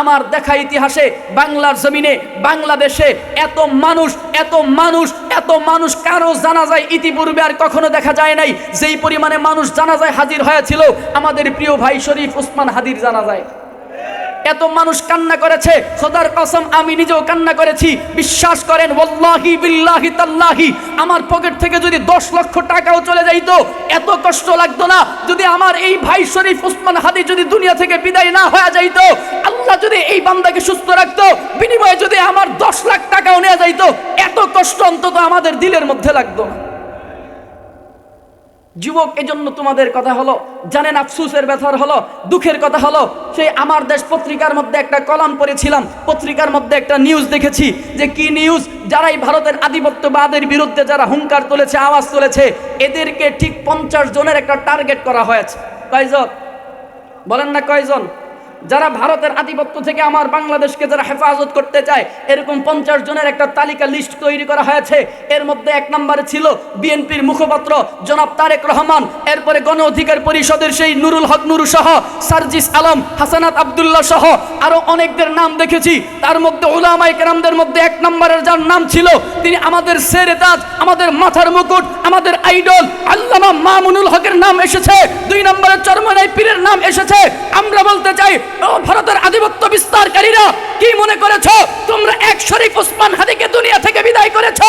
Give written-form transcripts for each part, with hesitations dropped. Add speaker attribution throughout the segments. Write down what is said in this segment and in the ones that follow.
Speaker 1: আমার দেখা ইতিহাসে বাংলার জমিনে বাংলাদেশে এত মানুষ এত মানুষ এত মানুষ কারো জানাজায় ইতিপূর্বে আর কখনো দেখা যায় নাই যেই পরিমাণে মানুষ জানাজায় হাজির হয়েছিল আমাদের প্রিয় ভাই শরীফ ওসমান হাদির জানাজায়। এত মানুষ কান্না করেছে, খোদার কসম আমি নিজেও কান্না করেছি। বিশ্বাস করেন ওয়াল্লাহি বিল্লাহি তাল্লাহি আমার পকেট থেকে যদি 10 লক্ষ টাকাও চলে যাইতো এত কষ্ট লাগতো না। যদি আমার এই ভাই শরীফ ওসমান হাদি যদি দুনিয়া থেকে বিদায় না হয়ে যাইতো, আল্লাহ যদি এই বান্দাকে সুস্থ রাখতো, বিনিময়ে যদি আমার 10 লাখ টাকাও নেওয়া যাইতো, এত কষ্ট অন্তত আমাদের দিলের মধ্যে লাগতো না। যুবক, এজন্য তোমাদের কথা হলো, জানেন আফসোসের ব্যাপার হলো, দুঃখের কথা হলো, সেই আমার দেশ পত্রিকার মধ্যে একটা কলাম পড়েছিলাম, পত্রিকার মধ্যে একটা নিউজ দেখেছি। যে কি নিউজ? যারাই ভারতের আধিপত্যবাদের বিরুদ্ধে যারা হুঙ্কার তুলেছে, আওয়াজ তুলেছে, এদেরকে ঠিক 50 জনের একটা টার্গেট করা হয়েছে। কয়জন বলেন না, কয়জন? যারা ভারতের আধিপত্য থেকে আমার বাংলাদেশকে যারা হেফাজত করতে চায়, এরকম 50 জনের একটা তালিকা লিস্ট তৈরি করা হয়েছে। এর মধ্যে 1 নম্বরে ছিল বিএনপির মুখপাত্র জনাব তারেক রহমান, এরপরে গণ অধিকার পরিষদের সেই নুরুল হক নুরু সহ, সার্জিস আলম, হাসানাত আব্দুল্লাহ সহ আরো অনেকদের নাম দেখেছি। তার মধ্যে উলামায়ে কেরামদের মধ্যে 1 নম্বরের যার নাম ছিল, তিনি আমাদের শেরে তাজ, আমাদের মাথার মুকুট, আমাদের আইডল আল্লামা মামুনুল হকের নাম এসেছে। 2 নম্বরে চরমনাই পীরের নাম এসেছে। আমরা বলতে চাই, ভারতের আধিপত্য বিস্তারকারীরা, কি মনে করেছো তোমরা এক শরীফ ওসমান হাদিকে দুনিয়া থেকে বিদায় করেছো?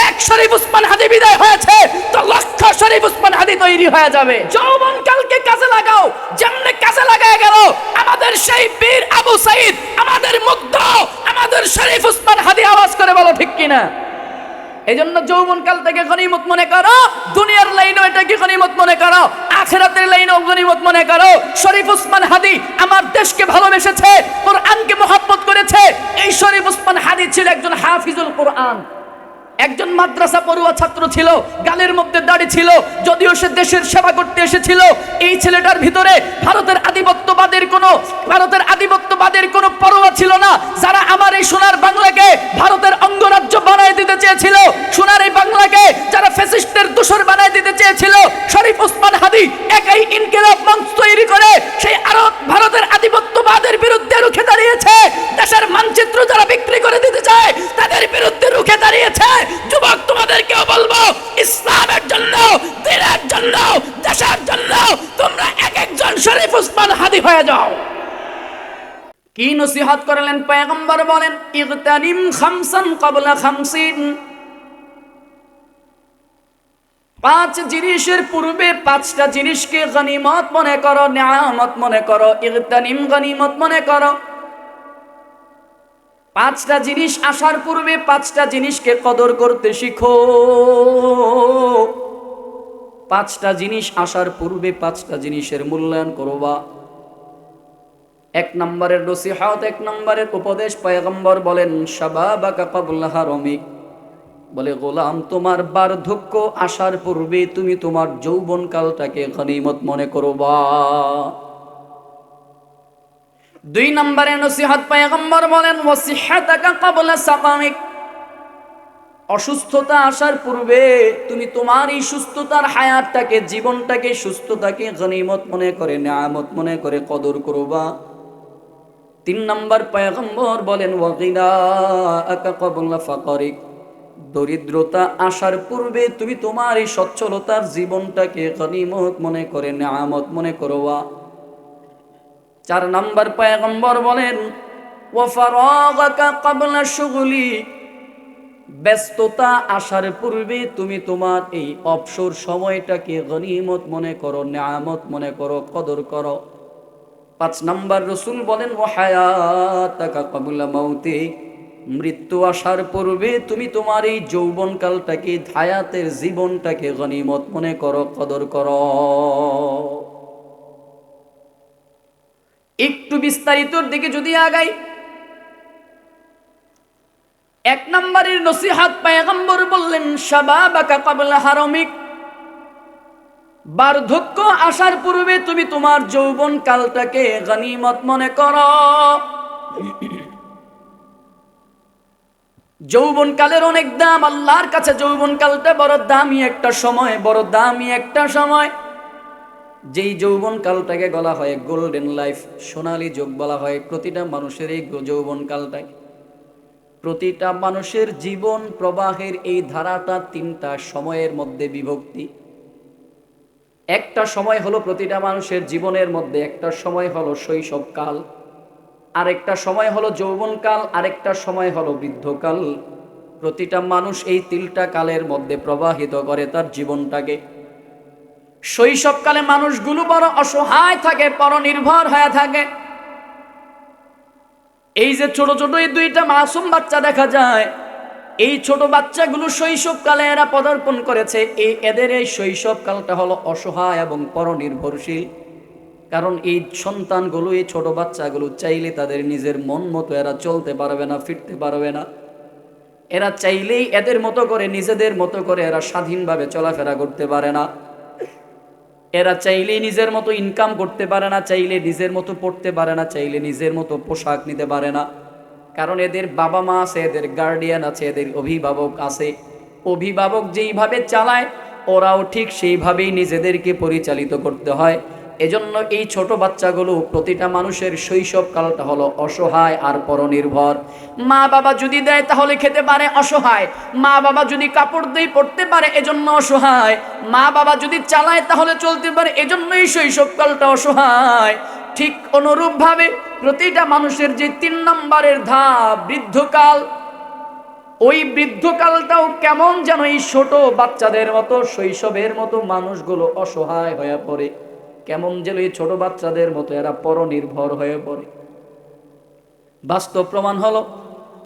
Speaker 1: এক শরীফ ওসমান হাদি বিদায় হয়েছে তো লক্ষ শরীফ ওসমান হাদি তৈরি হয়ে যাবে। যৌবনকালকে কাজে লাগাও। যেমনে কাজে লাগায় গেল আমাদের সেই বীর আবু সাইদ, আমাদের মুগ্ধ, আমাদের শরীফ ওসমান হাদি। আওয়াজ করে বলো ঠিক কিনা? এই জন্য যৌবনকাল থেকে গনিমত মনে করো, দুনিয়ার লাইনও এটাকে গনিমত মনে করো, আখিরাতের লাইনও গনিমত মনে করো। শরীফ ওসমান হাদি আমার দেশকে ভালোবেসেছে, কোরআনকে মহব্বত করেছে। এই শরীফ ওসমান হাদি ছিল একজন হাফিজুল কোরআন, একজন মাদ্রাসা পড়ুয়া ছাত্র ছিল, গালের মধ্যে দাড়ি ছিল। যদিও সে দেশের সেবা করতে এসেছিল, এই ছেলেটার ভিতরে ভারতের আধিপত্যবাদের কোনো পরোয়া ছিল না। যারা আমার এই সোনার বাংলাকে ভারতের অঙ্গরাজ্য বানায় দিতে চেয়েছিল, সোনার এই বাংলাকে যারা ফ্যাসিস্টের দোসর বানায় দিতে চেয়েছিল, শরীফ ওসমান হাদি একাই ইনকিলাব মঞ্চ তৈরি করে সেই ভারতের আধিপত্যবাদের বিরুদ্ধে রুখে দাঁড়িয়েছে। দেশের মানচিত্র যারা বিক্রি করে দিতে চায় তাদের বিরুদ্ধে রুখে দাঁড়িয়েছে। যুবক, তোমাদেরকেও বলবো, ইসলামের জন্য, দ্বীনের জন্য, দেশের জন্য তোমরা একজন শরীফ ওসমান হাদি হয়ে যাও। কি নসিহত করলেন পয়গম্বর? বলেন ইগতানিম খামসান ক্বাবলা খামসিন। 5 জিনিসের পূর্বে 5টা জিনিসকে গনিমত মনে করো, নিয়ামত মনে করো। ইগতানিম, গনিমত মনে করো। 5টা জিনিস আসার পূর্বে 5টা জিনিসকে কদর করতে শিখো। 5টা জিনিস আসার পূর্বে 5টা জিনিসের মূল্যায়ন করবা। 1 নম্বরের নসিহত, 1 নম্বরের উপদেশ পয়গম্বর বলেন শাবাবাকা ক্বাবলা হারামিক। বলে গোলাম, তোমার বার্ধক্য আসার পূর্বে তুমি তোমার যৌবনকালটাকে গনিমত মনে করবা। 2 নম্বরের নসিহত পয়গম্বর বলেন ওয়াসিহাতাকা ক্বাবলা সাকামিক। অসুস্থতা আসার পূর্বে তুমি তোমার এই সুস্থতার হায়াতটাকে, জীবনটাকে, সুস্থতাকে গনিমত মনে করে, নিয়ামত মনে করে কদর করবা। 3 নম্বর পয়গম্বর বলেন ওয়াগিনাআকা ক্বাবলা ফাকরিক। দরিদ্রতা আসার পূর্বে তুমি তোমার এই সচ্ছলতার জীবনটাকে গনিমত মনে করে, নিয়ামত মনে করবা। 4 নম্বর পয়গম্বর বলেন ওয়া ফারাগাকা ক্বাবলা শুগলি। ব্যস্ততা আসার পূর্বে তুমি তোমার এই অবসর সময়টাকে গনিমত মনে করো, নিয়ামত মনে করো, কদর করো। 5 নম্বর রাসূল বলেন ওয়া হায়াতাকা ক্বাবলা মাউতি। মৃত্যু আসার পূর্বে তুমি তোমার এই যৌবনকালটাকে, হায়াতের জীবনটাকে গনিমত মনে করো, কদর করো। একটু বিস্তারিতর দিকে যদি আগাই, 1 নম্বরের নসিহত পয়গম্বর বললেন শাবাবাকা ক্বাবলা হারামিক। বার্ধক্য আসার পূর্বে তুমি তোমার যৌবনকালটাকে গনিমত মনে করো। যৌবনকালের অনেক দাম আল্লাহর কাছে। যৌবনকালটা বড় দামি একটা সময়, বড় দামি একটা সময়। যেই যৌবন কালটাকে বলা হয় গোল্ডেন লাইফ, সোনালী যুগ বলা হয় প্রতিটা মানুষের এই যৌবন কালটাকে। প্রতিটা মানুষের জীবন প্রবাহের এই ধারাটা তিনটা সময়ের মধ্যে বিভক্তি। একটা সময় হলো প্রতিটা মানুষের জীবনের মধ্যে, একটা সময় হলো শৈশবকাল, আরেকটা সময় হলো যৌবনকাল, আরেকটা সময় হলো বৃদ্ধকাল। প্রতিটা মানুষ এই তিনটা কালের মধ্যে প্রবাহিত করে তার জীবনটাকে। শৈশবকালে মানুষগুলো বড় অসহায় থাকে, পরনির্ভর হয়ে থাকে। এই যে ছোট ছোট এই দুইটা মাসুম বাচ্চা দেখা যায়, এই ছোট বাচ্চাগুলো শৈশবকালে এরা পদার্পণ করেছে। এদের এই শৈশবকালটা হলো অসহায় এবং পরনির্ভরশীল। কারণ এই সন্তানগুলো, এই ছোট বাচ্চাগুলো চাইলে তাদের নিজের মন মতো এরা চলতে পারবে না, ফিরতে পারবে না। এরা চাইলেই এদের মতো করে, নিজেদের মতো করে এরা স্বাধীনভাবে চলাফেরা করতে পারে না। এরা চাইলেই নিজের মতো ইনকাম করতে পারে না, চাইলে নিজের মতো পড়তে পারে না, চাইলে নিজের মতো পোশাক নিতে পারে না। কারণ এদের বাবা মা আছে, এদের গার্ডিয়ান আছে, এদের অভিভাবক আছে। অভিভাবক যেইভাবে চালায় ওরাও ঠিক সেইভাবেই নিজেদেরকে পরিচালিত করতে হয়। এজন্য এই ছোট বাচ্চাগুলো, প্রতিটা মানুষের শৈশবকালটা হলো অসহায় আর পরনির্ভর। মা বাবা যদি দেয় তাহলে খেতে পারে, অসহায়। মা বাবা যদি কাপড় দেয় পড়তে পারে, এজন্য অসহায়। মা বাবা যদি চালায় তাহলে চলতে পারে, এজন্যই শৈশবকালটা অসহায়। ঠিক অনুরূপভাবে প্রতিটা মানুষের যে 3 নম্বরের ধাপ বৃদ্ধকাল, ওই বৃদ্ধকালটাও কেমন যেন এই ছোট বাচ্চাদের মতো, শৈশবের মতো মানুষগুলো অসহায় হয়ে পড়ে। কেমন যেন এই ছোট বাচ্চাদের মতো এরা পরনির্ভর হয়ে পড়ে। বাস্তব প্রমাণ হলো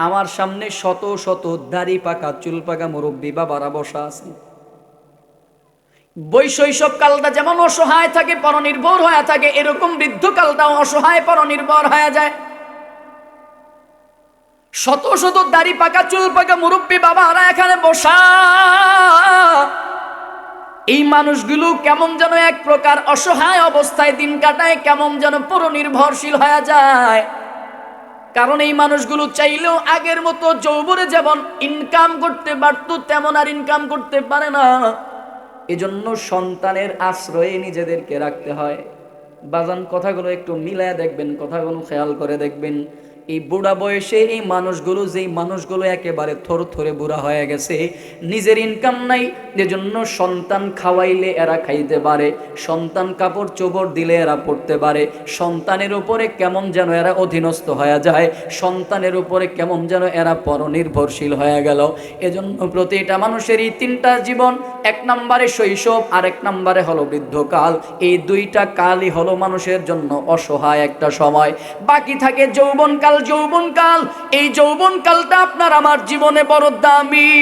Speaker 1: আমার সামনে শত শত দাড়ি পাকা, চুল পাকা মুরব্বী বাবারা বসা আছে। শৈশবকালটা যেমন অসহায় থাকে, পরনির্ভর হয়ে থাকে, এরকম বৃদ্ধকালটাও অসহায় পরনির্ভর হয়ে যায়। শত শত দাড়ি পাকা, চুল পাকা মুরব্বী বাবারা এখানে বসা। এই মানুষগুলো কেমন যেন এক প্রকার অসহায় অবস্থায় দিন কাটায়, কেমন যেন পরনির্ভরশীল হয়ে যায়। কারণ এই মানুষগুলো চাইলেও আগের মতো যৌবনে যেমন ইনকাম করতে পারত, তেমন আর ইনকাম করতে পারে না। এজন্য সন্তানের আশ্রয়ে নিজেদেরকে রাখতে হয়। বাজান, কথাগুলো একটু মিলায় দেখবেন, কথাগুলো খেয়াল করে দেখবেন। এই বুড়া বয়সে এই মানুষগুলো, যেই মানুষগুলো একেবারে থরথরে বুড়া হয়ে গেছে, নিজের ইনকাম নাই, এজন্য সন্তান খাওয়াইলে এরা খাইতে পারে, সন্তান কাপড় চোপড় দিলে এরা পড়তে পারে, সন্তানের উপরে কেমন যেন এরা অধীনস্থ হয়ে যায়, সন্তানের উপরে কেমন যেন এরা পরনির্ভরশীল হয়ে গেল। এজন্য প্রতিটা মানুষের এই 3টা জীবন, 1 নম্বরে শৈশব, আর 1 নম্বরে হলো বৃদ্ধকাল। এই 2টা কালই হলো মানুষের জন্য অসহায় একটা সময়। বাকি থাকে যৌবনকাল। যৌবনকাল, এই যৌবনকালটা আপনার আমার জীবনে বড় দামি।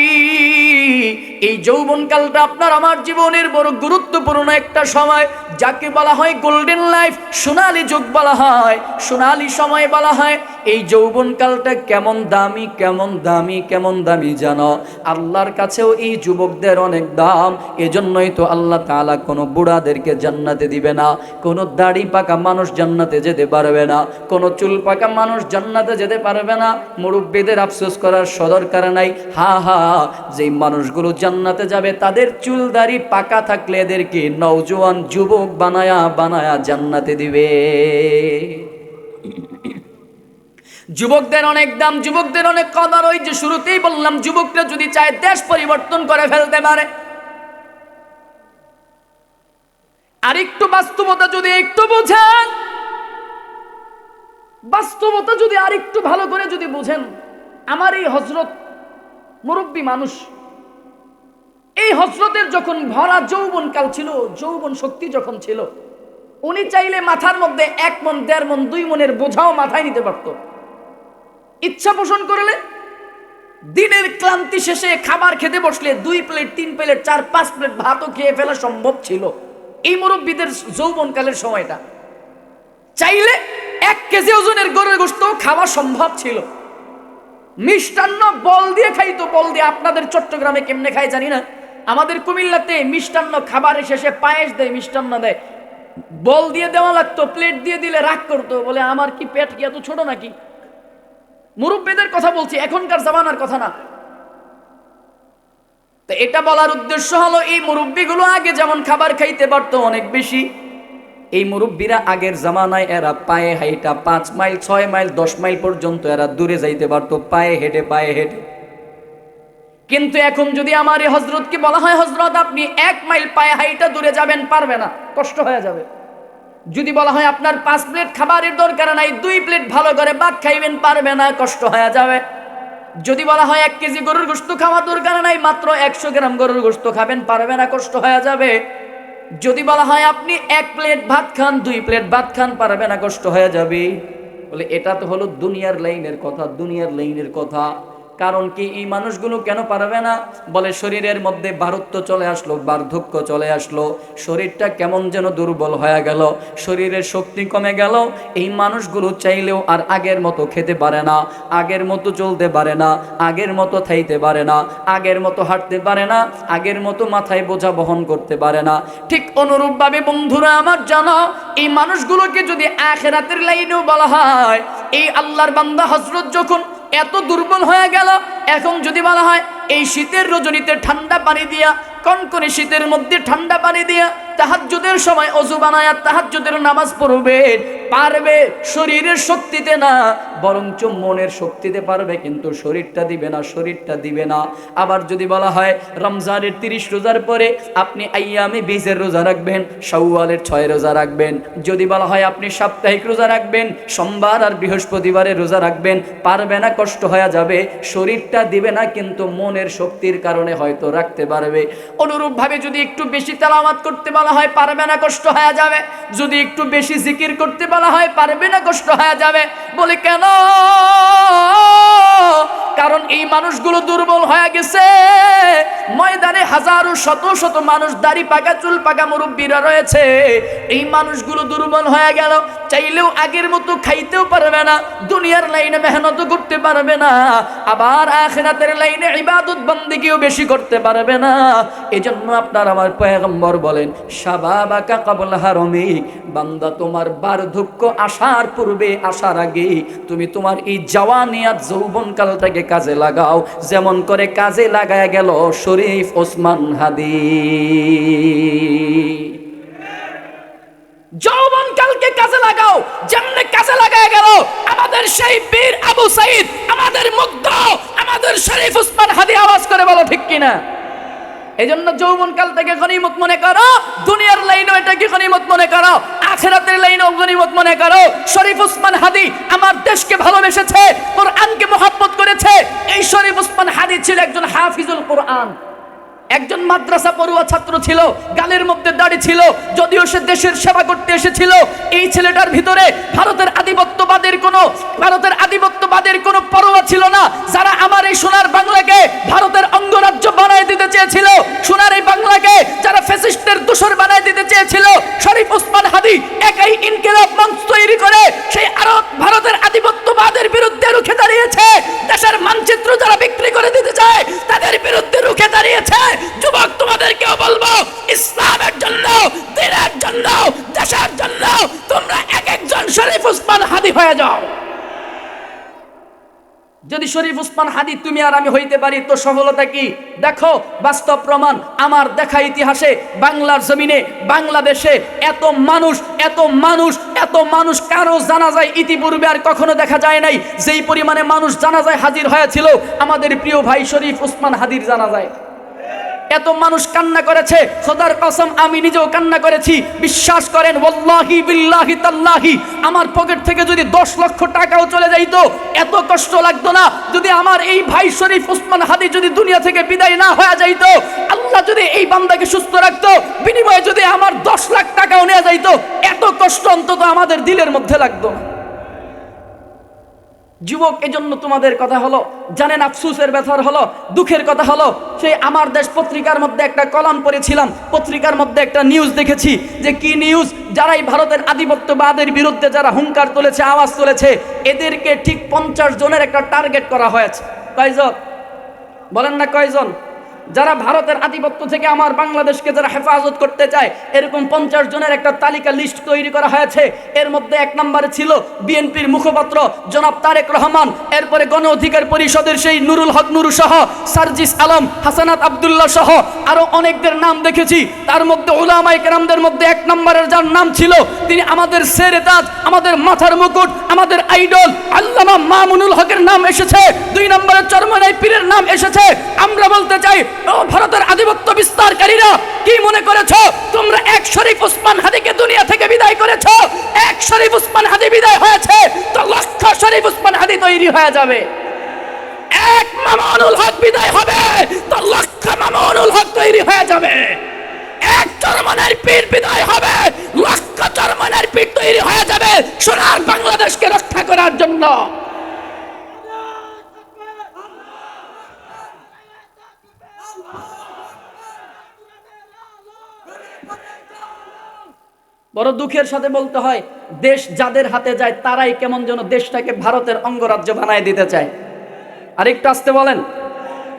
Speaker 1: এই যৌবনকালটা আপনার আমার জীবনের বড় গুরুত্বপূর্ণ একটা সময়, যাকে বলা হয় গোল্ডেন লাইফ, সোনালী যুগ বলা হয়, সোনালী সময় বলা হয়। এই যৌবনকালটা কেমন দামি, কেমন দামি, কেমন দামি জানো? আল্লাহর কাছেও এই যুবকদের অনেক দাম। এজন্যই তো আল্লাহ তাআলা কোনো বুড়াদেরকে জান্নাতে দিবে না, কোনো দাড়ি পাকা মানুষ জান্নাতে যেতে পারবে না, কোনো চুল পাকা মানুষ জান্নাতে যেতে পারবে না। মুরব্বীদের আফসোস করার সদরকার নাই। হা হা, যেই মানুষগুলো জান্নাতে যাবে তাদের চুল দাড়ি পাকা থাকলে এদেরকে নওজোয়ান যুবক বানায়া বানায়া জান্নাতে দিবে। যুবকদের অনেক দাম, যুবকদের অনেক কদর। ওই যে শুরুতেই বললাম, যুবকরা যদি চায় দেশ পরিবর্তন করে ফেলতে পারে। আরেকটু বাস্তবতা যদি একটু বুঝেন, বাস্তবতা যদি আরেকটু ভালো করে যদি বুঝেন, আমার এই হযরত মুরব্বী মানুষ, এই হযরতের যখন ভরা যৌবনকাল ছিল, যৌবন শক্তি যখন ছিল, উনি চাইলে মাথার মধ্যে 1 মণ, 1.5 মণ, 2 মণের বোঝাও মাথায় নিতে পারত। ইচ্ছা পোষণ করলে দিনের ক্লান্তি শেষে খাবার খেতে বসলে 2 প্লেট, 3 প্লেট, 4, 5 প্লেট ভাতও খেয়ে ফেলা সম্ভব ছিল এই মুরব্বীদের যৌবনকালের সময়টা। চাইলে 1 কেজি ওজনের গরুর গোশত খাওয়া সম্ভব ছিল। মিষ্টান্ন বল দিয়ে খাইতো, বল দিয়ে। আপনাদের চট্টগ্রামে কেমনে খায় জানি না, আমাদের কুমিল্লাতে মিষ্টান্ন খাবারের শেষে পায়েস দেয়, মিষ্টান্ন দেয়, বল দিয়ে দেওয়া লাগতো। প্লেট দিয়ে দিলে রাগ করতো, বলে আমার কি পেট কি এত ছোট নাকি? মুরব্বীদের কথা বলছি, এখনকার জামানার কথা না। তো এটা বলার উদ্দেশ্য হলো, এই মুরব্বীগুলো আগে যেমন খাবার খাইতে পারতো অনেক বেশি, এই মুরব্বীরা আগের জামানায় এরা পায়ে হাইটা 5 মাইল 6 মাইল 10 মাইল পর্যন্ত এরা দূরে যাইতে পারতো পায়ে হেঁটে। কিন্তু এখন যদি আমার এই হযরতকে বলা হয়, হযরত আপনি 1 মাইল পায়ে হাইটা দূরে যাবেন, পারবে না, কষ্ট হয়ে যাবে। যদি বলা হয় আপনার 5 প্লেট খাবারের দরকার নাই, 2 প্লেট ভালো করে ভাত খাইবেন, পারবে না, কষ্ট হয়ে যাবে। যদি বলা হয় 1 কেজি গরুর গোশত খাওয়া দরকার নাই, মাত্র 100 গ্রাম গরুর গোশত খাবেন, পারবে না, কষ্ট হয়ে যাবে। যদি বলা হয় আপনি 1 প্লেট ভাত খান, 2 প্লেট ভাত খান, পারবে না, কষ্ট হয়ে যাবে। বলে এটা তো হলো দুনিয়ার লাইনের কথা। কারণ কি এই মানুষগুলো কেন পারবে না? বলে শরীরের মধ্যে বারুত্ব চলে আসলো, বার্ধক্য চলে আসলো, শরীরটা কেমন যেন দুর্বল হয়ে গেল, শরীরের শক্তি কমে গেল। এই মানুষগুলো চাইলেও আর আগের মতো খেতে পারে না, আগের মতো চলতে পারে না, আগের মতো খাইতে পারে না, আগের মতো হাঁটতে পারে না, আগের মতো মাথায় বোঝা বহন করতে পারে না। ঠিক অনুরূপভাবে বন্ধুরা আমার জানো, এই মানুষগুলোকে যদি আখিরাতের লাইনেও বলা হয়, এই আল্লাহর বান্দা হযরত যখন এত দুর্বল হয়ে গেল, এখন যদি বলা হয় এই শীতের রজনীতে ঠান্ডা পানি দিয়া, কনকনে শীতের মধ্যে ঠান্ডা পানি দিয়া তাহাজ্জুদের সময় ওযু বানায়া তাহাজ্জুদের নামাজ পড়বে, পারবে? শরীরের শক্তিতে না, বরঞ্চ মনের শক্তিতে পারবে, কিন্তু শরীরটা দিবে না। আবার যদি বলা হয় রমজানের 30 রোজার পরে আপনি আইয়ামে 20-এর রোজা রাখবেন, শাওয়ালের 6 রোজা রাখবেন। যদি বলা হয় আপনি সাপ্তাহিক রোজা রাখবেন, সোমবার আর বৃহস্পতিবারের রোজা রাখবেন, পারবে না, কষ্ট হয়ে যাবে। শরীরটা দিবে না, কিন্তু মনের শক্তির কারণে হয়তো রাখতে পারবে। অনুরূপভাবে যদি একটু বেশি তেলাওয়াত করতে বলা হয়, পারবে না, কষ্ট হয়ে যাবে। যদি একটু বেশি জিকির করতে বলা হয়, পারবে না, কষ্ট হয়ে যাবে। বলে কেন? কারণ এই মানুষগুলো দুর্বল হয়ে গেছে। ময়দানে হাজারো শত মানুষ, দাড়ি পাকা চুল পাকা মুরব্বীরা রয়েছে। এই মানুষগুলো দুর্বল হয়ে গেল, চাইলেও আগের মতো খাইতেও পারবে না, দুনিয়ার লাইনে মেহনত করতে পারবে না, আবার আখিরাতের লাইনে ইবাদত বন্দেগীও বেশি করতে পারবে না। এজন্য আপনার আমার পয়গম্বর বলেন, শাবাবাকা ক্বাবলা হারমিক, বান্দা তোমার বার্ধক্য আসার পূর্বে, আসার আগে তুমি তোমার এই জওয়ানিয়াত যৌবনকালটাকে কাজে লাগাও, যেমন করে কাজে লাগায় গেল শরীফ ওসমান হাদি। যৌবনকালকে কাজে লাগাও, যেমনে কাজে লাগায় গেল আমাদের সেই বীর আবু সাইদ, আমাদের মুগ্ধ, আমাদের শরীফ ওসমান হাদি। আওয়াজ করে বলো ঠিক কিনা? এই জন্য যৌবনকাল থেকে গনিমত মনে করো, দুনিয়ার লাইনও এটাকে গনিমত মনে করো, আখিরাতের লাইনও গনিমত মনে করো। শরীফ ওসমান হাদি আমার দেশকে ভালোবেসেছে, কোরআনকে মহব্বত করেছে। এই শরীফ ওসমান হাদি ছিল একজন হাফিজুল কোরআন, একজন মাদ্রাসা পড়ুয়া ছাত্র ছিল, গালের মধ্যে দাড়ি ছিল। যদিও সে দেশের সেবা করতে এসেছিল, এই ছেলেটার ভিতরে ভারতের আধিপত্যবাদের কোনো পরোয়া ছিল না। যারা আমার এই সোনার বাংলাকে ভারতের অঙ্গরাজ্য বানায় দিতে চেয়েছিল, সোনার এই বাংলাকে যারা ফ্যাসিস্টের দোসর বানায় দিতে চেয়েছিল, শরীফ ওসমান হাদি একাই ইনকিলাব মঞ্চ তৈরি করে সেই ভারতের আধিপত্যবাদের বিরুদ্ধে রুখে দাঁড়িয়েছে। দেশের মানচিত্র যারা বিক্রি করে দিতে চায়, তাদের বিরুদ্ধে রুখে দাঁড়িয়েছে। যুবক, তোমাদেরকেও বলবো, ইসলামের জন্য, দ্বীনের জন্য, দেশের জন্য তোমরা একজন শরীফ ওসমান হাদি হয়ে যাও। যদি শরীফ ওসমান হাদি তুমি আর আমি হইতে পারি, তো সফলতা কি? দেখো, বাস্তব প্রমাণ আমার দেখা ইতিহাসে, বাংলার জমিনে, বাংলাদেশে এত মানুষ কারো জানাজায় ইতিপূর্বে আর কখনো দেখা যায় নাই। যেই পরিমাণে মানুষ জানাজায় হাজির হয়েছিল আমাদের প্রিয় ভাই শরীফ ওসমান হাদির জানাজায়। এত মানুষ কান্না করেছে, খোদার কসম আমি নিজেও কান্না করেছি। বিশ্বাস করেন, ওয়াল্লাহি বিল্লাহি তাল্লাহি, আমার পকেট থেকে যদি 10 লক্ষ টাকাও চলে যাইতো, এত কষ্ট লাগতো না। যদি আমার এই ভাই শরীফ ওসমান হাদি যদি দুনিয়া থেকে বিদায় না হয়ে যাইতো, আল্লাহ যদি এই বান্দাকে সুস্থ রাখতো, বিনিময়ে যদি আমার 10 লাখ টাকাও নেওয়া যাইতো, এত কষ্ট অন্তত আমাদের দিলের মধ্যে লাগতো না। যুবক, এজন্য তোমাদের কথা হলো, জানেন আফসোসের ব্যাপার হলো, দুঃখের কথা হলো, সেই আমার দেশ পত্রিকার মধ্যে একটা কলাম পড়েছিলাম, পত্রিকার মধ্যে একটা নিউজ দেখেছি। যে কি নিউজ? যারাই ভারতের আধিপত্যবাদের বিরুদ্ধে যারা হুঙ্কার তুলেছে, আওয়াজ তুলেছে, এদেরকে ঠিক 50 জনের একটা টার্গেট করা হয়েছে। কয়জন? বলেন না কয়জন? যারা ভারতের আধিপত্য থেকে আমার বাংলাদেশকে যারা হেফাজত করতে চায়, এরকম 50 জনের একটা তালিকা লিস্ট তৈরি করা হয়েছে। এর মধ্যে 1 নম্বরে ছিল বিএনপির মুখপাত্র জনাব তারেক রহমান, এরপরে গণ অধিকার পরিষদের সেই নুরুল হক নুরু সহ, সার্জিস আলম, হাসানাত আব্দুল্লাহ সহ আরো অনেকদের নাম দেখেছি। তার মধ্যে উলামায়ে কেরামদের মধ্যে 1 নম্বরের যার নাম ছিল, তিনি আমাদের সেরে তাজ, আমাদের মাথার মুকুট, আমাদের আইডল আল্লামা মামুনুল হকের নাম এসেছে। 2 নম্বরে চরমনাই পীরের নাম এসেছে। আমরা বলতে চাই, ও ভারতের আধিপত্য বিস্তারকারীরা, কি মনে করেছো তোমরা এক শরীফ ওসমান হাদিকে দুনিয়া থেকে বিদায় করেছো? এক শরীফ ওসমান হাদি বিদায় হয়েছে তো লক্ষ শরীফ ওসমান হাদি তৈরি হয়ে যাবে। এক মামুনুল হক বিদায় হবে তো লক্ষ মামুনুল হক তৈরি হয়ে যাবে। এক চরমনাই পীর বিদায় হবে, লক্ষ চরমনাই পীর তৈরি হয়ে যাবে সোনার বাংলাদেশকে রক্ষা করার জন্য। বড় দুঃখের সাথে বলতে হয়, দেশ যাদের হাতে যায় তারাই কেমন যেন দেশটাকে ভারতের অঙ্গরাজ্য বানায় দিতে চায়। আরেকটু আসতে বলেন।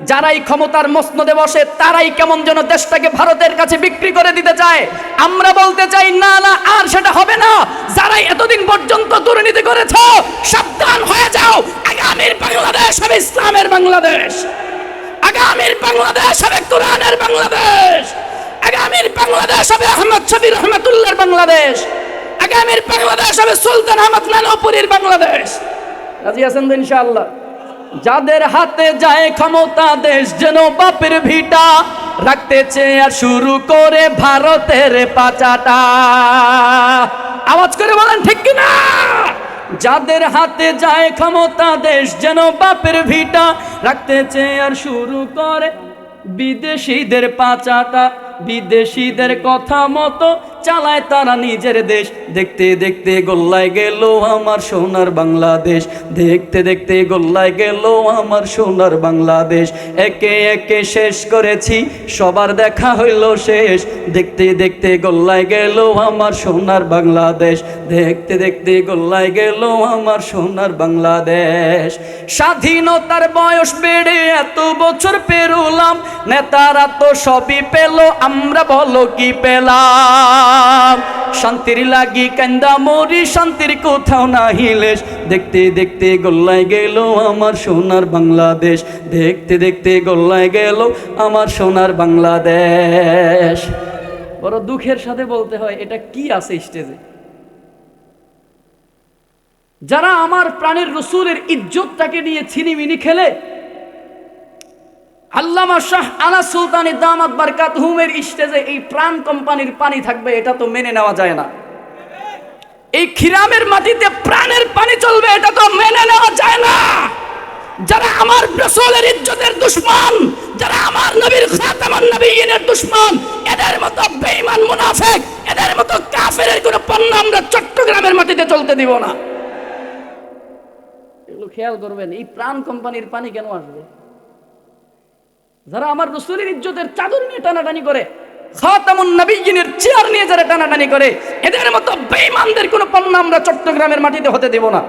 Speaker 1: যারাই ক্ষমতার মসনদে বসে তারাই কেমন যেন দেশটাকে ভারতের কাছে বিক্রি করে দিতে চায়। আমরা বলতে চাই, না না, আর সেটা হবে না। যারাই এতদিন পর্যন্ত দুর্নীতি করেছ, সাবধান হয়ে যাও। আগামীর বাংলাদেশ হবে ইসলামের বাংলাদেশ, আগামীর বাংলাদেশ হবে কোরআনের বাংলাদেশ, আগামীর বাংলাদেশ হবে আহমদ শফি রহমাতুল্লাহর বাংলাদেশ, আগামীর বাংলাদেশ হবে সুলতান আহমদ নানপুরীর বাংলাদেশ। রাজি আছেন তো ইনশাআল্লাহ? যাদের হাতে যায় ক্ষমতা, দেশ যেন বাপের ভিটা, রাখতে চেয়ে শুরু করে ভারতের পাচাটা। আওয়াজ করে বলেন ঠিক কিনা? যাদের হাতে যায় ক্ষমতা, দেশ যেন বাপের ভিটা, রাখতে চেয়ে শুরু করে বিদেশিদের পাচাটা। বিদেশিদের কথা মতো চালায় তারা নিজের দেশ। দেখতে দেখতে গোল্লায় গেল আমার সোনার বাংলাদেশ, দেখতে দেখতে গোল্লায় গেল আমার সোনার বাংলাদেশ। একে একে শেষ করেছি, সবার দেখা হইল শেষ। দেখতে দেখতে গোল্লায় গেল আমার সোনার বাংলাদেশ, দেখতে দেখতে গোল্লায় গেল আমার সোনার বাংলাদেশ। স্বাধীনতার বয়স বেড়ে এত বছর পেরোলাম, নেতারা তো সবই পেল, আমরা বলো কি পেলাম? শান্তির লাগি কান্দা মরি, শান্তির কোথাও নাহি লেশ। দেখতে দেখতে গোল্লায় গেল আমার সোনার বাংলাদেশ, দেখতে দেখতে গোল্লায় গেল আমার সোনার বাংলাদেশ। বড় দুঃখের সাথে বলতে হয়, এটা কি আছে স্টেজে? যারা আমার প্রাণের রসুলের ইজ্জতটাকে নিয়ে ছিনিমিনি খেলে, আল্লামা শাহ আলা সুলতানি দামাত বারকাতুহুমের স্টেজে এই প্রাণ কোম্পানির পানি থাকবে, এটা তো মেনে নেওয়া যায় না। এই খিরামের মাটিতে প্রাণের পানি চলবে, এটা তো মেনে নেওয়া যায় না। যারা আমার রাসূলের ইজ্জতের দুশমন, যারা আমার নবীর খাতামুন নবিয়্যিনের দুশমন, এদের মতো বেঈমান মুনাফিক, এদের মতো কাফেরের কোনো পণ্য আমরা চট্টগ্রামের মাটিতে চলতে দিব না। এগুলো খেয়াল করবেন। এই প্রাণ কোম্পানির পানি কেন আসবে? যারা আমার রাসূলের ইজ্জতের চাদর নিয়ে টানাটানি করে, খাতামুন নবিয়্যিনের চেয়ার নিয়ে যারা টানাটানি করে, এদের মতো বেঈমানদের কোনো পণ্য আমরা চট্টগ্রামের মাটিতে হতে দেব না।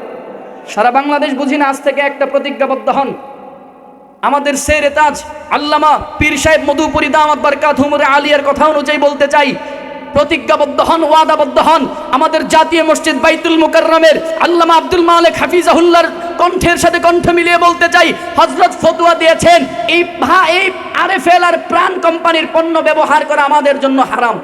Speaker 1: সারা বাংলাদেশ বুঝি না, আজ থেকে একটা প্রতিজ্ঞাবদ্ধ হন। আমাদের সেরে তাজ আল্লামা পীর সাহেব মধুপুরী দামাত বারকাতুহুর আলিয়ার কথা অনুযায়ী বলতে চাই, প্রতিজ্ঞাবদ্ধ হন, ওয়াদাবদ্ধ হন। আমাদের জাতীয় মসজিদ বাইতুল মুকাররমের আল্লামা আব্দুল মালিক হাফিজাহুল্লাহর কণ্ঠের সাথে কণ্ঠ মিলিয়ে বলতে চাই, হযরত ফতোয়া দিয়েছেন এই আরএফএল আর প্রাণ কোম্পানির পণ্য ব্যবহার করা আমাদের জন্য হারাম।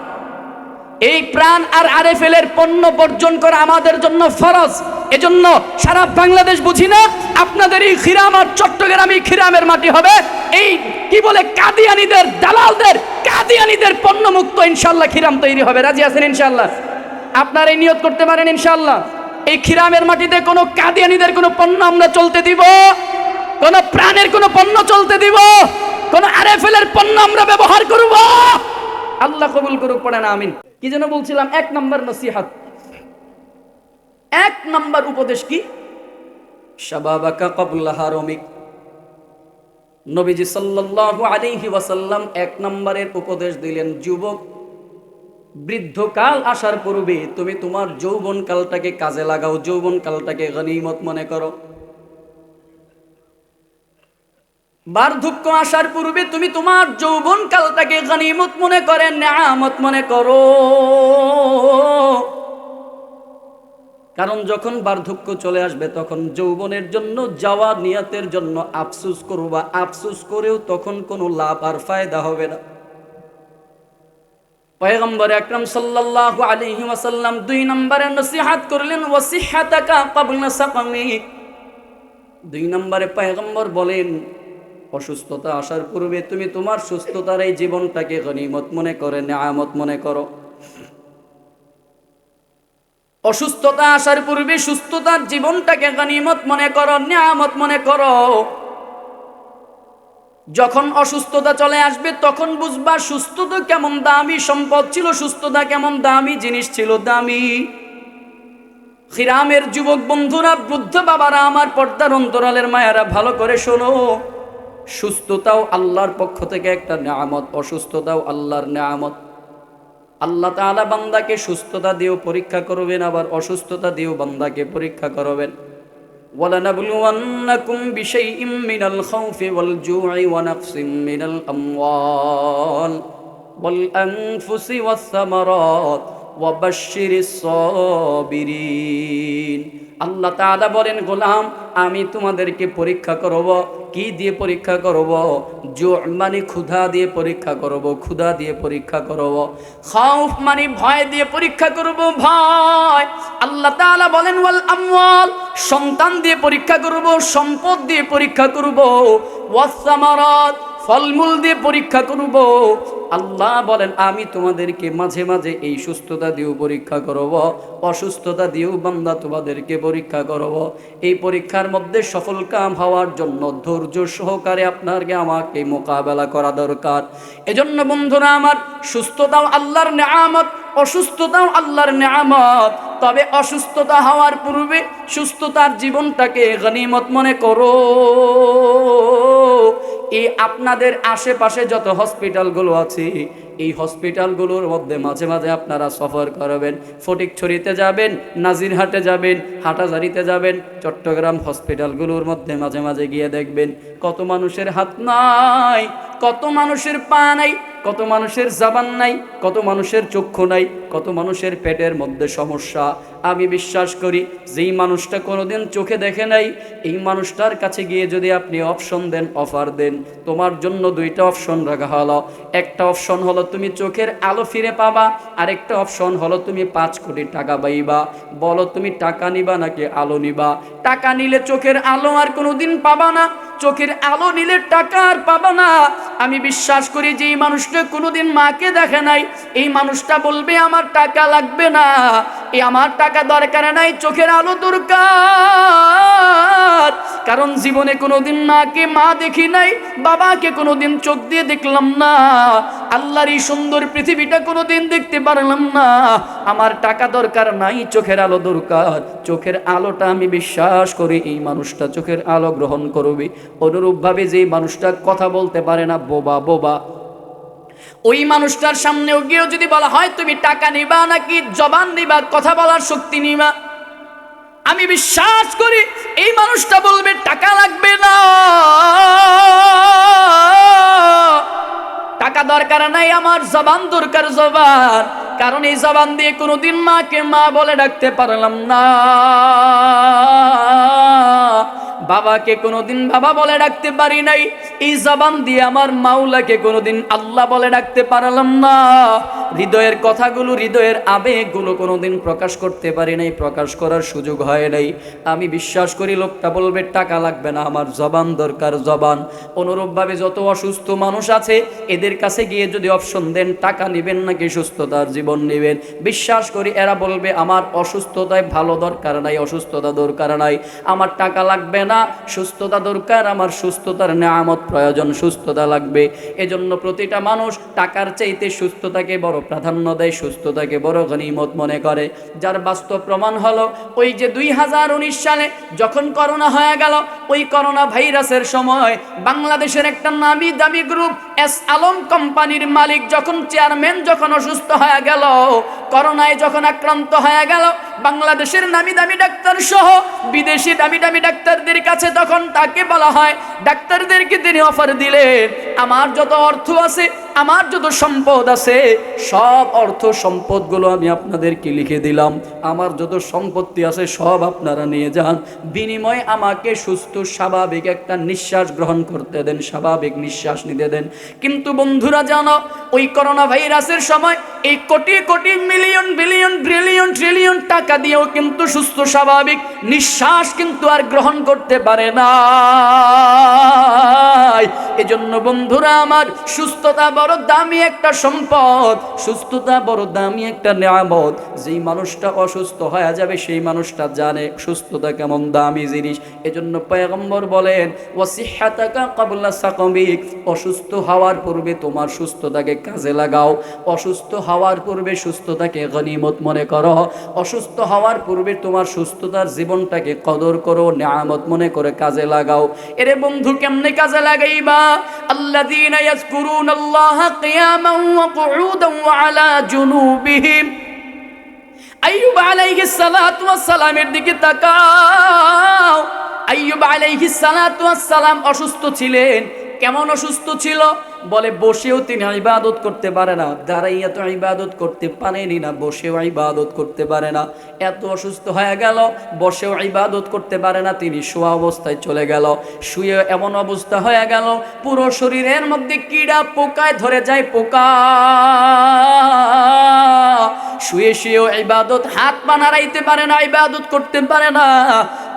Speaker 1: এই প্রাণ আর আরএফএল এর পণ্য বর্জন করা আমাদের জন্য ফরজ। এজন্য সারা বাংলাদেশ বুঝি না, আপনাদের এই খিরাম আর চট্টগ্রামই খিরামের মাটি হবে। এই কি বলে কাদিয়ানীদের, দালালদের, কাদিয়ানীদের পণ্য মুক্ত ইনশাআল্লাহ খিরাম তৈরি হবে। রাজি আছেন ইনশাআল্লাহ? আপনারা এই নিয়ত করতে পারেন ইনশাআল্লাহ? এই খিরামের মাটিতে কোনো কাদিয়ানীদের কোনো পণ্য আমরা চলতে দিব, কোনো প্রাণের কোনো পণ্য চলতে দিব, কোনো আরএফএল এর পণ্য আমরা ব্যবহার করব। আল্লাহ কবুল করুক, পড়েন আমিন। কি যেন বলছিলাম? 1 নম্বর নসিহত, 1 নম্বর উপদেশ কি? শাবাবাকা ক্বাবলা হারামিক। নবীজি সাল্লাল্লাহু আলাইহি ওয়াসাল্লাম 1 নম্বরের উপদেশ দিলেন, যুবক, বৃদ্ধকাল আসার পূর্বে তুমি তোমার যৌবনকালটাকে কাজে লাগাও, যৌবনকালটাকে গনিমত মনে করো। বার্ধক্য আসার পূর্বে তুমি তোমার যৌবন কালটাকে গনিমত মনে করে, নিয়ামত মনে করো। কারণ যখন বার্ধক্য চলে আসবে তখন যৌবনের জন্য যাওয়া নিয়তের জন্য আফসোস করবা, আফসোস করেও তখন কোনো লাভ আর ফায়দা হবে না। পয়গম্বর আকরাম সাল্লাল্লাহু আলাইহি ওয়াসাল্লাম 2 নম্বরে নসিহত করলেন, ওয়াসিহাতাকা ক্বাবলা সাকামিক। 2 নম্বরে পয়গম্বর বলেন, অসুস্থতা আসার পূর্বে তুমি তোমার সুস্থতার এই জীবনটাকে গনিমত মনে করে, নিয়ামত মনে করো। অসুস্থতা আসার পূর্বে সুস্থতার জীবনটাকে গনিমত মনে করো, নিয়ামত মনে করো। যখন অসুস্থতা চলে আসবে তখন বুঝবা সুস্থতা কেমন দামি সম্পদ ছিল, সুস্থতা কেমন দামি জিনিস ছিল, দামি। গ্রামের যুবক বন্ধুরা, বৃদ্ধ বাবারা, আমার পর্দার অন্তরালের মায়েরা, ভালো করে শোনো। সুস্থতাও আল্লাহর পক্ষ থেকে একটা নিয়ামত, অসুস্থতাও আল্লাহর নিয়ামত। আল্লাহ তাআলা বান্দাকে সুস্থতা দিয়েও পরীক্ষা করবেন, আবার অসুস্থতা দিয়েও বান্দাকে পরীক্ষা করবেন। وَلَنَبْلُوَنَّكُمْ بِشَيْءٍ مِّنَ الْخَوْفِ وَالْجُوعِ وَنَقْصٍ مِّنَ الْأَمْوَالِ وَالْأَنفُسِ وَالثَّمَرَاتِ وَبَشِّرِ الصَّابِرِينَ। আল্লাহ তাআলা বলেন, গোলাম আমি তোমাদেরকে পরীক্ষা করব। কি দিয়ে পরীক্ষা করব? মানে ক্ষুধা দিয়ে পরীক্ষা করব, ক্ষুধা দিয়ে পরীক্ষা করব। খাউফ মানে ভয় দিয়ে পরীক্ষা করব, ভয়। আল্লাহ তাআলা বলেন, ওয়াল আমওয়াল, সন্তান দিয়ে পরীক্ষা করব, সম্পদ দিয়ে পরীক্ষা করব। ওয়াস সামারাত, ফলমূল দিয়ে পরীক্ষা করব। আল্লাহ বলেন, আমি তোমাদেরকে মাঝে মাঝে এই সুস্থতা দিয়েও পরীক্ষা করব, অসুস্থতা দিয়েও বান্দা তোমাদেরকে পরীক্ষা করব। এই পরীক্ষার মধ্যে সফল কাম হওয়ার জন্য ধৈর্য সহকারে আপনাকে আমাকে মোকাবেলা করা দরকার। এজন্য বন্ধুরা আমার, সুস্থতাও আল্লাহর নিয়ামত, অসুস্থতাও আল্লাহর নিয়ামত। তবে অসুস্থতা হওয়ার পূর্বে সুস্থতার জীবনটাকে গনিমত মনে করো। এই আপনাদের আশেপাশে যত হসপিটালগুলো আছে, এই হসপিটালগুলোর মধ্যে মাঝে মাঝে আপনারা সফর করবেন। ফটিকছড়িতে যাবেন, নাজিরহাটে যাবেন, হাটাজারিতে যাবেন, চট্টগ্রাম হসপিটালগুলোর মধ্যে মাঝে মাঝে গিয়ে দেখবেন কত মানুষের হাত নাই, কত মানুষের পা নাই, কত মানুষের জবান নাই, কত মানুষের চক্ষু নাই, কত মানুষের পেটের মধ্যে সমস্যা। আমি বিশ্বাস করি যেই মানুষটা কোনোদিন চোখে দেখে নাই, এই মানুষটার কাছে গিয়ে যদি আপনি অপশন দেন, অফার দেন, তোমার জন্য 2টা অপশন রাখা হলো। একটা অপশন হলো তুমি চোখের আলো ফিরে পাবা, আরেকটা অপশন হলো তুমি 5 কোটি টাকা পাইবা। বলো তুমি টাকা নিবা নাকি আলো নিবা? টাকা নিলে চোখের আলো আর কোনোদিন পাবা না, চোখের আলো নিলে টাকা আর পাবা না। আমি বিশ্বাস করি যে এই মানুষটা কোনোদিন মাকে দেখে নাই, এই মানুষটা বলবে আমার টাকা লাগবে না, এই আমার টাকা দরকার নাই, চোখের আলো দরকার। কারণ জীবনে কোনোদিন মাকে মা দেখি নাই, বাবাকে কোনোদিন চোখ দিয়ে দেখলাম না, আল্লাহর এই সুন্দর পৃথিবীটা কোনোদিন দেখতে পারলাম না। আমার টাকা দরকার নাই, চোখের আলো দরকার। চোখের আলোটা আমি বিশ্বাস করি এই মানুষটা চোখের আলো গ্রহণ করবে। অনুরূপভাবে যে মানুষটা কথা বলতে পারে না, বোবা বোবা, ওই মানুষটার সামনেও গিয়েও যদি বলা হয় তুমি টাকা নিবা নাকি জবান নিবা, কথা বলার শক্তি নিবা, আমি বিশ্বাস করি এই মানুষটা বলবে টাকা লাগবে না, টাকা দরকার নাই, আমার জবান দরকার, জবান। কারণ এই জবান দিয়ে কোনোদিন মাকে মা বলে ডাকতে পারলাম না, বাবাকে কোনোদিন বাবা বলে ডাকতে পারি নাই, এই জবান দিয়ে আমার মাওলাকে কোনোদিন আল্লাহ বলে ডাকতে পারলাম না। হৃদয়ের কথাগুলো, হৃদয়ের আবেগগুলো কোনোদিন প্রকাশ করতে পারি নাই, প্রকাশ করার সুযোগ হয় নাই। আমি বিশ্বাস করি লোকটা বলবে টাকা লাগবে না, আমার জবান দরকার, জবান। অনুরূপভাবে যত অসুস্থ মানুষ আছে এদের কাছে গিয়ে যদি অপশন দেন টাকা নেবেন নাকি সুস্থতার জীবন নেবেন, বিশ্বাস করি এরা বলবে আমার অসুস্থতায় ভালো দরকার নাই, অসুস্থতা দরকার নাই, আমার টাকা লাগবে না, সুস্থতা দরকার, আমার সুস্থতার নিয়ামত প্রয়োজন, সুস্থতা লাগবে। এজন্য প্রতিটা মানুষ টাকার চাইতে সুস্থতাকে বড় প্রাধান্য দেয়, সুস্থতাকে বড় গনিমত মনে করে। যার বাস্তব প্রমাণ হলো ওই যে 2019 সালে যখন করোনা হয়ে গেল, ওই করোনা ভাইরাসের সময় বাংলাদেশের একটা নামি দামি গ্রুপ এস আলম কোম্পানির মালিক যখন, চেয়ারম্যান যখন অসুস্থ হয়ে গেল, করোনায় যখন আক্রান্ত হয়ে গেল, বাংলাদেশের নামি দামি ডাক্তার সহ বিদেশি দামি দামি ডাক্তারদের কাছে তখন তাকে বলা হয়, ডাক্তারদেরকে তিনি অফার দিলেন, আমার যত অর্থ আছে, আমার যত সম্পদ আছে, সব অর্থ সম্পদগুলো আমি আপনাদেরকে লিখে দিলাম, আমার যত সম্পত্তি আছে সব আপনারা নিয়ে যান, বিনিময়ে আমাকে সুস্থ স্বাভাবিক একটা নিঃশ্বাস গ্রহণ করতে দেন, স্বাভাবিক নিঃশ্বাস নিতে দেন। কিন্তু বন্ধুরা জানো, ওই করোনা ভাইরাসের সময় এই crore crore million billion trillion trillion টাকা দিয়েও কিন্তু সুস্থ স্বাভাবিক নিঃশ্বাস কিন্তু আর গ্রহণ করতে পারে না। এজন্য বন্ধুরা আমার, সুস্থতা বড় দামি একটা সম্পদ, সুস্থতা বড় দামি একটা নিয়ামত। যেই মানুষটা অসুস্থ হয়ে যাবে সেই মানুষটা জানে সুস্থতা কেমন দামি জিনিস। এজন্য পয়গম্বর বলেন, ওয়াসিহ্হাতাকা ক্বাবলা সাকমিক, অসুস্থ হওয়ার পূর্বে তোমার সুস্থতাকে কাজে লাগাও, অসুস্থ হওয়ার পূর্বে সুস্থতাকে গনিমত মনে করো, অসুস্থ হওয়ার পূর্বে তোমার সুস্থতার জীবনটাকে কদর করো, নিয়ামত মনে করে কাজে লাগাও। এরে বন্ধু, কেমনে কাজে লাগাইবা? আল্লাযীনা ইয়াযকুরুনাল্লাহা কিয়ামান ওয়া কুউদান ওয়া আলা জুনুবিহিম। আইয়ুব আলাইহিস সালাতু ওয়াস সালামের দিকে তাকাও। আইয়ুব আলাইহিস সালাতু ওয়াস সালাম অসুস্থ ছিলেন। কেমন অসুস্থ ছিল? বলে বসেও তিনি ইবাদত করতে পারে না, দাঁড়াইয়া তো ইবাদত করতে পারেনি না, বসেও ইবাদত করতে পারে না। এত অসুস্থ হয়ে গেল, বসেও ইবাদত করতে পারে না, তিনি শোয়া অবস্থায় চলে গেল। শুয়ে এমন অবস্থা হয়ে গেল, পুরো শরীরের মধ্যে কীড়া পোকায় ধরে যায়, পোকা। শুয়ে শুয়েও ইবাদত, হাত পা নাড়াইতে পারে না, ইবাদত করতে পারে না,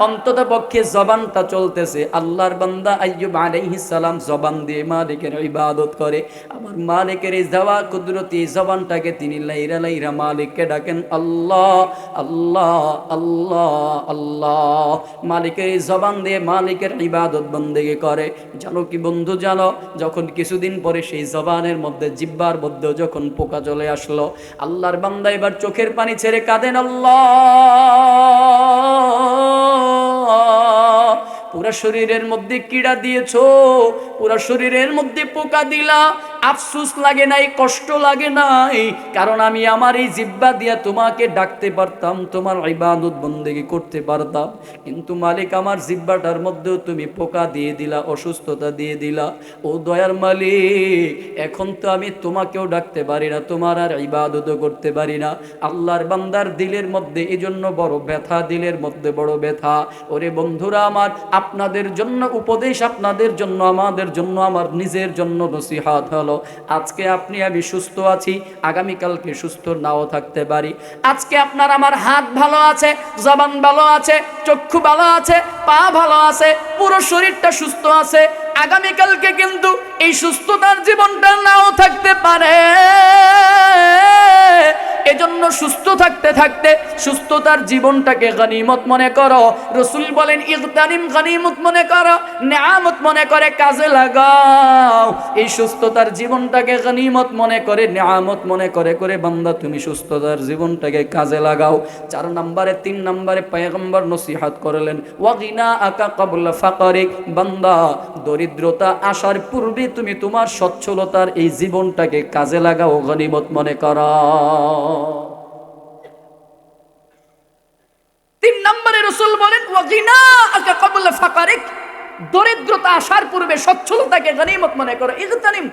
Speaker 1: অন্তত পক্ষে জবানটা চলতেছে। আল্লাহর বান্দা আইয়ুব আলাইহিস সালাম জবান দিয়ে মালিকের ইবাদত করে। আমার মালিকের এই দেওয়া কুদরতি জবানটাকে তিনি লাইরা লাইরা মালিককে ডাকেন, আল্লাহ আল্লাহ আল্লাহ আল্লাহ। মালিকের এই জবান দিয়ে মালিকের ইবাদত বন্দেগি করে। জানো কি বন্ধু, জানো, যখন কিছুদিন পরে সেই জবানের মধ্যে, জিহ্বার মধ্যে যখন পোকা চলে আসলো, আল্লাহর বান্দা এবার চোখের পানি ছেড়ে কাঁদেন, আল্লাহ, পুরা শরীরের মধ্যে কীড়া দিয়েছো, পুরা শরীরের মধ্যে পোকা দিলা, আফসোস লাগে নাই, কষ্ট লাগে নাই, কারণ আমি আমার এই জিহ্বা দিয়া তোমাকে ডাকতে পারতাম, তোমার ইবাদত বন্দেগি করতে পারতাম, কিন্তু মালিক আমার জিহ্বাটার মধ্যেও তুমি পোকা দিয়ে দিলা, অসুস্থতা দিয়ে দিলা। ও দয়ার মালিক, এখন তো আমি তোমাকেও ডাকতে পারি না, তোমার আর ইবাদতও করতে পারি না। আল্লাহর বান্দার দিলের মধ্যে এজন্য বড় ব্যথা, দিলের মধ্যে বড় ব্যথা। ওরে বন্ধুরা আমার, আপনাদের জন্য উপদেশ, আপনাদের জন্য, আমাদের জন্য, আমার নিজের জন্য নসিহত হলো, আজকে আপনি আমি সুস্থ আছি, আগামীকালকে সুস্থ নাও থাকতে পারি। আজকে আপনার আমার হাত ভালো আছে, জবান ভালো আছে, চক্ষু ভালো আছে, পা ভালো আছে, পুরো শরীরটা সুস্থ আছে, আগামীকালকে কিন্তু এই সুস্থতার জীবনটা নাও থাকতে পারে। এজন্য সুস্থ থাকতে থাকতে সুস্থতার জীবনটাকে গনিমত মনে করো। রাসূল বলেন, ইগতানিম, গনিমত মনে করো, নিয়ামত মনে করে কাজে লাগাও। এই সুস্থতার জীবনটাকে গনিমত মনে করে, নিয়ামত মনে করে করে বান্দা তুমি সুস্থতার জীবনটাকে কাজে লাগাও। 4 নম্বরে, 3 নম্বরে পয়গম্বর নসিহত করলেন, ওয়াগিনা আকা ক্বাবলা ফাকরিক, বান্দা দরিদ্রতা আসার পূর্বে তুমি তোমার সচ্ছলতার এই জীবনটাকে কাজে লাগাও, গনিমত মনে করো। 3 নম্বরে রাসূল বলেন, ওয়াগিনা আকা ক্বাবলা ফাকরিক, দরিদ্রতা আসার পূর্বে সচ্ছলতাকে গনিমত মনে করো। ইগতানিম,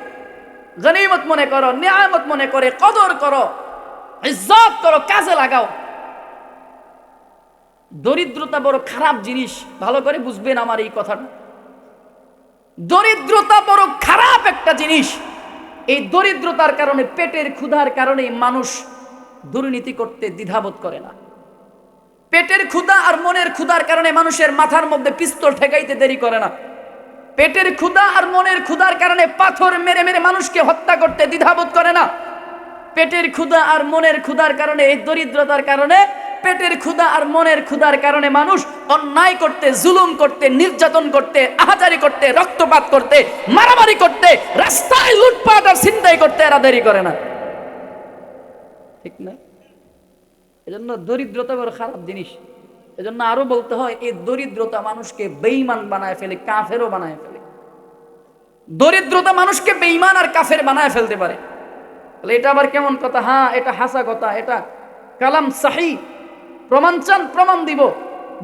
Speaker 1: গনিমত মনে করো, নিয়ামত মনে করে কদর করো, ইজ্জত করো, কাজে লাগাও। দরিদ্রতা বড় খারাপ জিনিস, ভালো করে বুঝবেন আমার এই কথাটা। দরিদ্রতা বড় খারাপ একটা জিনিস। এই দরিদ্রতার কারণে, পেটের ক্ষুধার কারণে মানুষ দুর্নীতি করতে দ্বিধাবোধ করে না। পেটের ক্ষুধা আর মনের ক্ষুধার কারণে মানুষের মাথার মধ্যে পিস্তল ঠেকাইতে দেরি করে না। পেটের ক্ষুধা আর মনের ক্ষুধার কারণে পাথর মেরে মেরে মানুষকে হত্যা করতে দ্বিধাবোধ করে না। পেটের ক্ষুধা আর মনের ক্ষুধার কারণে, এই দরিদ্রতার কারণে, পেটের ক্ষুধা আর মনের ক্ষুধার কারণে মানুষ অন্যায় করতে, জুলুম করতে, নির্যাতন করতে, আহাজারি করতে, রক্তপাত করতে, মারামারি করতে, রাস্তায় লুটপাট আর ছিনতাই করতে এরা দেরি করে না, ঠিক না? এজন্য দরিদ্রতা বড় খারাপ জিনিস। এজন্য আরো বলতে হয়, এই দরিদ্রতা মানুষকে বেঈমান বানায় ফেলে, কাফেরও বানায় ফেলে। দরিদ্রতা মানুষকে বেঈমান আর কাফের বানায় ফেলতে পারে। তাহলে এটা আবার কেমন কথা? হ্যাঁ, এটা হাসা কথা, এটা কালাম সাহি। প্রমাণ চান, প্রমাণ দিব।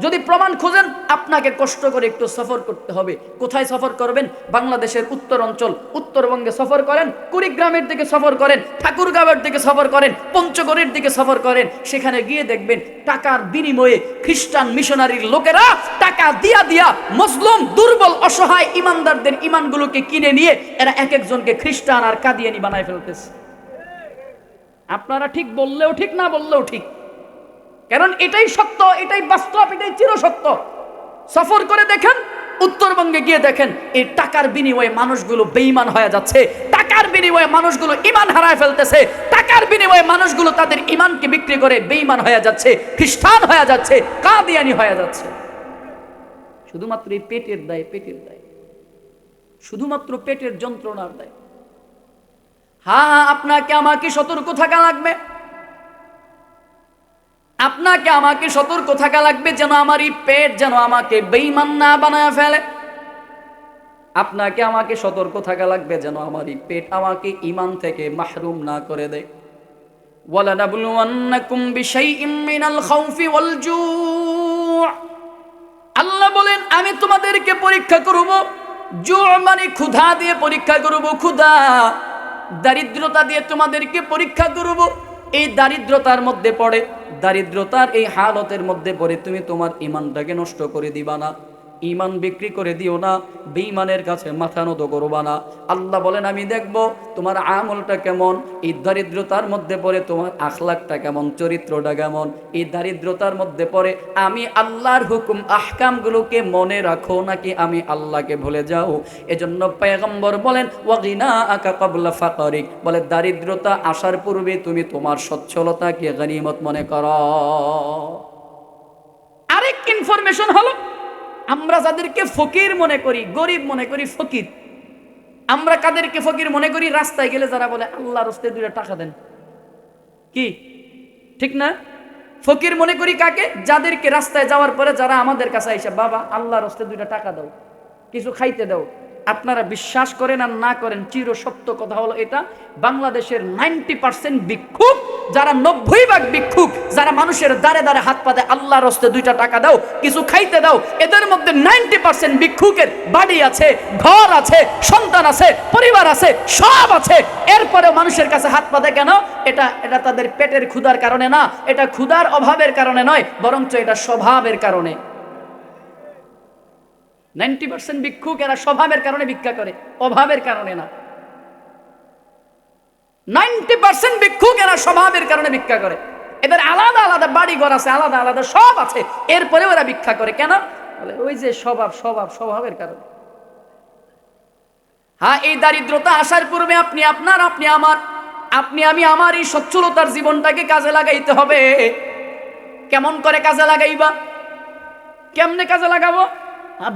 Speaker 1: যদি প্রমাণ খোঁজেন আপনাকে কষ্ট করে একটু সফর করতে হবে। কোথায় সফর করবেন? বাংলাদেশের উত্তর অঞ্চল, উত্তরবঙ্গে সফর করেন, কুড়িগ্রামের দিকে সফর করেন, ঠাকুরগাঁওয়ের দিকে সফর করেন, পঞ্চগড়ের দিকে সফর করেন। সেখানে গিয়ে দেখবেন টাকার বিনিময়ে খ্রিস্টান মিশনারির লোকেরা টাকা দিয়া দিয়া মুসলিম দুর্বল অসহায় ইমানদারদের ইমানগুলোকে কিনে নিয়ে এরা এক একজনকে খ্রিস্টান আর কাদিয়ানি বানায় ফেলতেছে। আপনারা ঠিক বললেও ঠিক, না বললেও ঠিক, কারণ এটাই সত্য, এটাই বাস্তব, এটাই চিরসত্য। সফর করে দেখেন, উত্তরবঙ্গে গিয়ে দেখেন এই টাকার বিনিময়ে মানুষগুলো বেঈমান হয়ে যাচ্ছে, টাকার বিনিময়ে মানুষগুলো ঈমান হারায় ফেলতেছে, টাকার বিনিময়ে মানুষগুলো তাদের ঈমানকে বিক্রি করে বেঈমান হয়ে যাচ্ছে, খ্রিস্টান হয়ে যাচ্ছে, কাদিয়ানি হয়ে যাচ্ছে। শুধুমাত্র এই পেটের দায়, পেটের দায়, শুধুমাত্র পেটের যন্ত্রণার দায়। হ্যাঁ, আপনাকে আমাকে সতর্ক থাকা লাগবে, আপনাকে আমাকে সতর্ক থাকা লাগবে যেন আমার এই পেট যেন আমাকে বেঈমান না বানায় ফেলে। আপনাকে আমাকে সতর্ক থাকা লাগবে যেন আমার এই পেট আমাকে ঈমান থেকে মাহরুম না করে দেয়। ওয়ালানাবলুওয়ান্নাকুম বিশাইইম মিনাল খাউফি ওয়াল জু', আল্লাহ বলেন আমি তোমাদেরকে পরীক্ষা করব। জু' মানে ক্ষুধা দিয়ে পরীক্ষা করব, ক্ষুধা। দারিদ্রতা দিয়ে তোমাদেরকে পরীক্ষা করব। এই দারিদ্রতার মধ্যে পড়ে, দারিদ্রতার এই হালতের মধ্যে পড়ে তুমি তোমার ঈমানটাকে নষ্ট করে দিবা না, ঈমান বিক্রি করে দিও না, বেঈমানের কাছে মাথা নত করবা না। আল্লাহ বলেন আমি দেখব তোমার আমলটা কেমন, এই দারিদ্রতার মধ্যে পড়ে তোমার আখলাকটা কেমন, চরিত্রটা কেমন। এই দারিদ্রতার মধ্যে পড়ে আমি আল্লাহর হুকুম আহকামগুলোকে মনে রাখো নাকি আমি আল্লাহকে ভুলে যাও। এজন্য পয়গম্বর বলেন ওয়াগিনা আকা ক্বাবলা ফাকরিক, বলে দারিদ্রতা আসার পূর্বে তুমি তোমার সচ্ছলতাকে গনিমত মনে করো। আরেক ইনফরমেশন হলো, আমরা যাদেরকে ফকির মনে করি, গরিব মনে করি, ফকির, আমরা কাদেরকে ফকির মনে করি? রাস্তায় গেলে যারা বলে আল্লাহর রাস্তে 2 টাকা দেন, কি ঠিক না? ফকির মনে করি কাকে? যাদেরকে রাস্তায় যাওয়ার পরে যারা আমাদের কাছে আইসা বাবা আল্লাহর রাস্তে 2 টাকা দাও, কিছু খাইতে দাও। আপনারা বিশ্বাস করেন আর না করেন, চির সত্য কথা হলো এটা, বাংলাদেশের 90% ভিক্ষুক, যারা 90% ভিক্ষুক, যারা মানুষের দ্বারে দ্বারে হাত পা দেয় আল্লাহর রাস্তে 2 টাকা দাও, কিছু খাইতে দাও, এদের মধ্যে 90% ভিক্ষুকের বাড়ি আছে, ঘর আছে, সন্তান আছে, পরিবার আছে, সব আছে, এরপরে মানুষের কাছে হাত পা দেয় কেন? এটা তাদের পেটের ক্ষুধার কারণে না, এটা ক্ষুধার অভাবের কারণে নয়, বরঞ্চ এটা স্বভাবের কারণে। 90% ভিক্ষুক এরা স্বভাবের কারণে ভিক্ষা করে, অভাবের কারণে না। 90% ভিক্ষুক এরা স্বভাবের কারণে ভিক্ষা করে, এদের আলাদা আলাদা বাড়ি ঘর আছে, আলাদা আলাদা সব আছে, এরপরেও এরা ভিক্ষা করে কেন? বলে ওই যে স্বভাবের কারণে। হ্যাঁ, এই দারিদ্রতা আসার পূর্বে আপনি আপনার, আপনি আমার, আপনি আমি আমার এই সচ্ছলতার জীবনটাকে কাজে লাগাইতে হবে। কেমন করে কাজে লাগাইবা? কেমনে কাজে লাগাবো?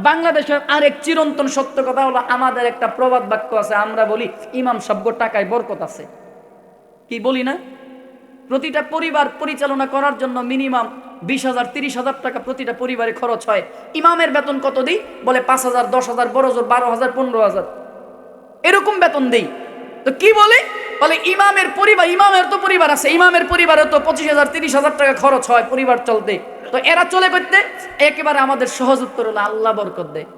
Speaker 1: বাংলাদেশের আরেক চিরন্তন সত্য কথা হলো, আমাদের একটা প্রবাদ বাক্য আছে, আমরা বলি ইমাম সাহেব টাকায় বরকত আছে। কি বলি না? প্রতিটা পরিবার পরিচালনা করার জন্য মিনিমাম 20,000 30,000 টাকা প্রতিটা পরিবারে খরচ হয়। ইমামের বেতন কত দিই? বলে 5,000 10,000 বড় জোর 12,000 15,000 এরকম বেতন দেই। তো কি বলে? বলে ইমামের পরিবার, ইমামের তো পরিবার আছে, ইমামের পরিবারে তো 25,000 30,000 টাকা খরচ হয় পরিবার চলতে, তো এরা চলে করতে। একেবারে আমাদের সহজ উত্তর হলো আল্লাহ বরকত দেয়।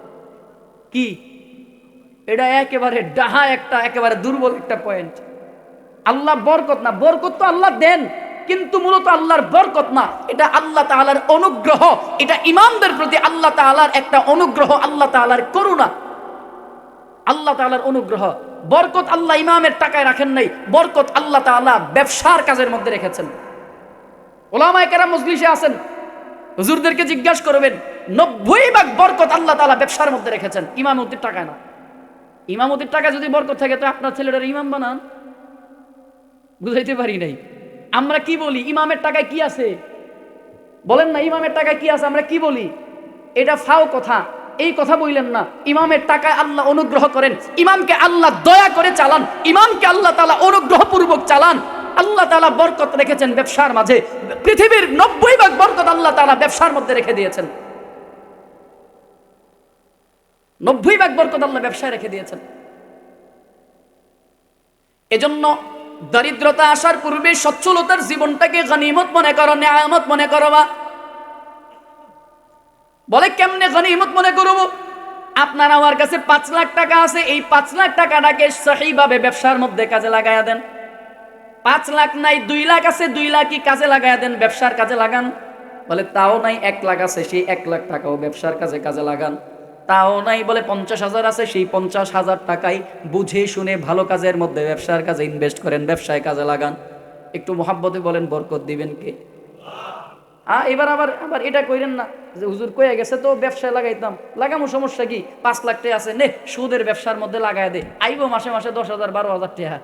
Speaker 1: কি এটা একেবারে ডাহা একটা, একেবারে দুর্বল একটা পয়েন্ট। আল্লাহ বরকত না, বরকত তো আল্লাহ দেন, কিন্তু মূলত আল্লাহর বরকত না, এটা আল্লাহ তাআলার অনুগ্রহ, এটা ইমামদের প্রতি আল্লাহ তাআলার একটা অনুগ্রহ, আল্লাহ তাআলার করুণা, আল্লাহ তাআলার অনুগ্রহ। বরকত আল্লাহ ইমামের টাকায় রাখেন নাই, বরকত আল্লাহ তাআলা ব্যবসার কাজের মধ্যে রেখেছেন। ওলামায়ে কেরাম মজলিসে আছেন, হুজুরদেরকে জিজ্ঞাসা করবেন, 90% বরকত আল্লাহ তাআলা ব্যবসার মধ্যে রেখেছেন, ইমামতির টাকায় না। ইমামতির টাকা যদি বরকত থাকে তো আপনার ছেলেটার ইমাম বানান। বুঝাইতে পারি নাই? আমরা কি বলি? ইমামের টাকায় কি আছে? বলেন না, ইমামের টাকায় কি আছে? আমরা কি বলি? এটা ফাও কথা, এই কথা বললেন না। ইমামের টাকায় আল্লাহ অনুগ্রহ করেন, ইমামকে আল্লাহ দয়া করে চালান, ইমামকে আল্লাহ তাআলা অনুগ্রহপূর্বক চালান। আল্লাহ তাআলা বরকত রেখেছেন ব্যবসার মাঝে, পৃথিবীর 90% বরকত আল্লাহ তাআলা ব্যবসার মধ্যে রেখে দিয়েছেন। 90% বরকত আল্লাহ ব্যবসায় রেখে দিয়েছেন। এজন্য দারিদ্রতা আসার পূর্বে সচ্ছলতার জীবনটাকে গনিমত মনে করো, নেয়ামত মনে করো। বলে কেমনে গনিমত মনে করব? আপনার আমার কাছে 5 লাখ টাকা আছে, এই 5 লাখ টাকাটাকে সহিভাবে ব্যবসার মধ্যে কাজে লাগায়া দেন। 5 লাখ নাই, 2 লাখ আছে, 2 লাখই কাজে লাগায়া দেন, ব্যবসার কাজে লাগান। বলে তাও নাই, 1 লাখ আছে, সেই 1 লাখ টাকাও ব্যবসার কাজে লাগান। তাও নাই, বলে 50,000 আছে, সেই 50,000 টাকাই বুঝে শুনে ভালো কাজের মধ্যে ব্যবসার কাজে ইনভেস্ট করেন, ব্যবসায় কাজে লাগান। একটু মোহাব্বতে বলেন বরকত দিবেন কে? এবার আবার আবার এটা কইরেন না যে হুজুর কয়ে গেছে তো ব্যবসায় লাগাইতাম, লাগামো, সমস্যা কি? 5 লাখ টাকা আছে, নে সুদের ব্যবসার মধ্যে লাগাই দে, আইবো মাসে মাসে 10,000 12,000 টাকা।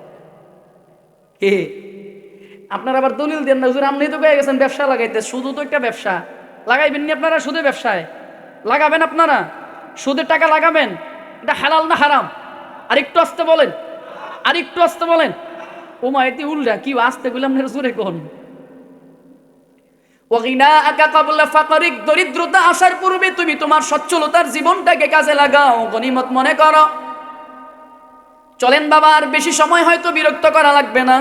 Speaker 1: কে? আপনারা আবার দলিল দেন না, হুজুর আপনি তো কয়ে গেছেন ব্যবসা লাগাইতে, শুধু তো একটা ব্যবসা, লাগাইবেন নি আপনারা? সুদে ব্যবসায় লাগাবেন আপনারা? সুদের টাকা লাগাবেন? এটা হালাল না হারাম? আরেকটু আসতে বলেন, আরেকটু আসতে বলেন। ওমা এটি উল্টা কি আসতে গেলাম না, জোরে কোন। দরিদ্রতা আসার পূর্বে তুমি তোমার সচ্ছলতার জীবনটাকে কাজে লাগাও, গনিমত মনে করো। চলেন বাবা, আর বেশি সময় হয়তো বিরক্ত করা লাগবে না,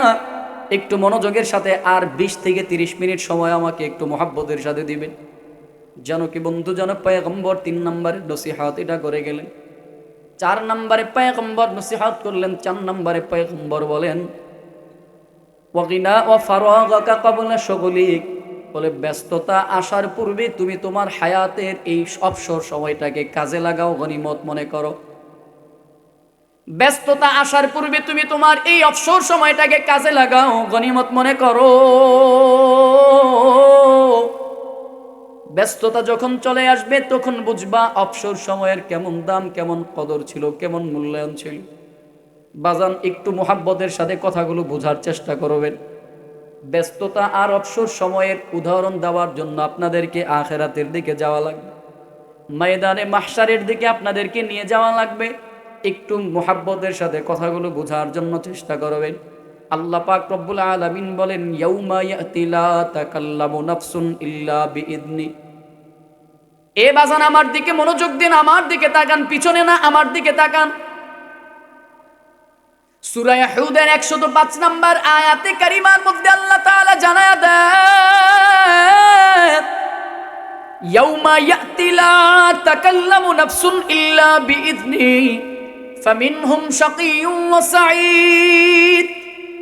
Speaker 1: একটু মনোযোগের সাথে আর 20 থেকে 30 মিনিট সময় আমাকে একটু মোহাব্বতের সাথে দিবেন। জানো কি বন্ধু, জানো পয়গম্বর 3 নম্বরে নসিহত এটা করে গেলেন। 4 নম্বরে পয়গম্বর নসিহত করলেন। 4 নম্বরে পয়গম্বর বলেন ওয়াগিনা ওয়া ফারাগাকা ক্বাবলা শুগলিক, বলে ব্যস্ততা আসার পূর্বে তুমি তোমার হায়াতের এই অবসর সময়টাকে কাজে লাগাও, গনিমত মনে করো। ব্যস্ততা আসার পূর্বে তুমি তোমার এই অবসর সময়টাকে কাজে লাগাও, গনিমত মনে করো। ব্যস্ততা যখন চলে আসবে তখন বুঝবা অবসর সময়ের কেমন দাম, কেমন কদর ছিল, কেমন মূল্যায়ন ছিল। বাজান একটু মোহাব্বতের সাথে কথাগুলো বোঝার চেষ্টা করবেন। ব্যস্ততা আর অবসর সময়ের উদাহরণ দেওয়ার জন্য আপনাদেরকে আখিরাতের দিকে যাওয়া লাগবে, ময়দানে মাহশারের দিকে আপনাদেরকে নিয়ে যাওয়া লাগবে। একটু মোহাব্বতের সাথে কথাগুলো বোঝার জন্য চেষ্টা করবেন। আল্লাহ পাক রব্বুল আলামিন বলেন ইয়াউমা ইয়াতি লা তাকাল্লামু নাফসুন ইল্লা বিইذনি। এ বাজান আমার দিকে মনোযোগ দিন, আমার দিকে তাকান, পিছনে না, আমার দিকে তাকান। সূরা হুদের 105 নম্বর আয়াতে কারিমার মধ্যে আল্লাহ তাআলা জানায়া দেন ইয়াউমা ইয়াতি লা তাকাল্লামু নাফসুন ইল্লা বিইذনি ফামিনহুম শাকিয়্যুন ওয়া সাঈদ।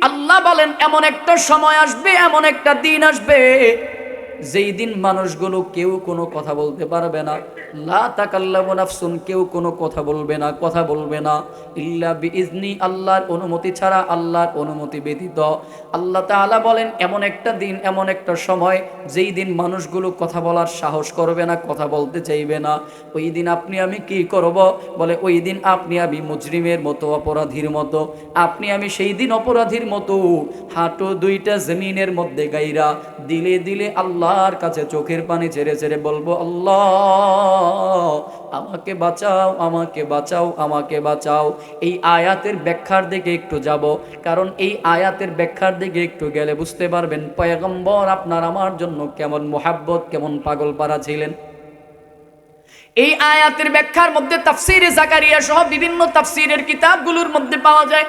Speaker 1: আল্লাহ বলেন এমন একটা সময় আসবে, এমন একটা দিন আসবে যেই দিন মানুষগুলো কেউ কোনো কথা বলতে পারবে না। লা তাকাল্লামু নাফসুন, কেউ কোনো কথা বলবে না, কথা বলবে না ইল্লা বিইذনি, আল্লাহর অনুমতি ছাড়া, আল্লাহর অনুমতি ব্যতীত। আল্লাহ তাআলা বলেন এমন একটা দিন, এমন একটা সময় যেই দিন মানুষগুলো কথা বলার সাহস করবে না, কথা বলতে চাইবে না। ওই দিন আপনি আমি কি করব? বলে ওই দিন আপনি আমি মুজরিমের মতো, অপরাধীর মতো, আপনি আমি সেই দিন অপরাধীর মতো হাঁটু দুইটা জমিনের মধ্যে গাইরা দিলে দিলে আল্লাহর কাছে চোখের পানি ছেড়ে ছেড়ে বলবো আল্লাহ আমাকে বাঁচাও, আমাকে বাঁচাও, আমাকে বাঁচাও। এই আয়াতের ব্যাখ্যার দিকে একটু যাব, কারণ এই আয়াতের ব্যাখ্যার দিকে একটু গেলে বুঝতে পারবেন পয়গম্বর আপনার আমার জন্য কেমন মোহাব্বত, কেমন পাগল পারা ছিলেন। এই আয়াতের ব্যাখ্যার মধ্যে তাফসীরে জাকারিয়া সহ বিভিন্ন তাফসীরের কিতাবগুলোর মধ্যে পাওয়া যায়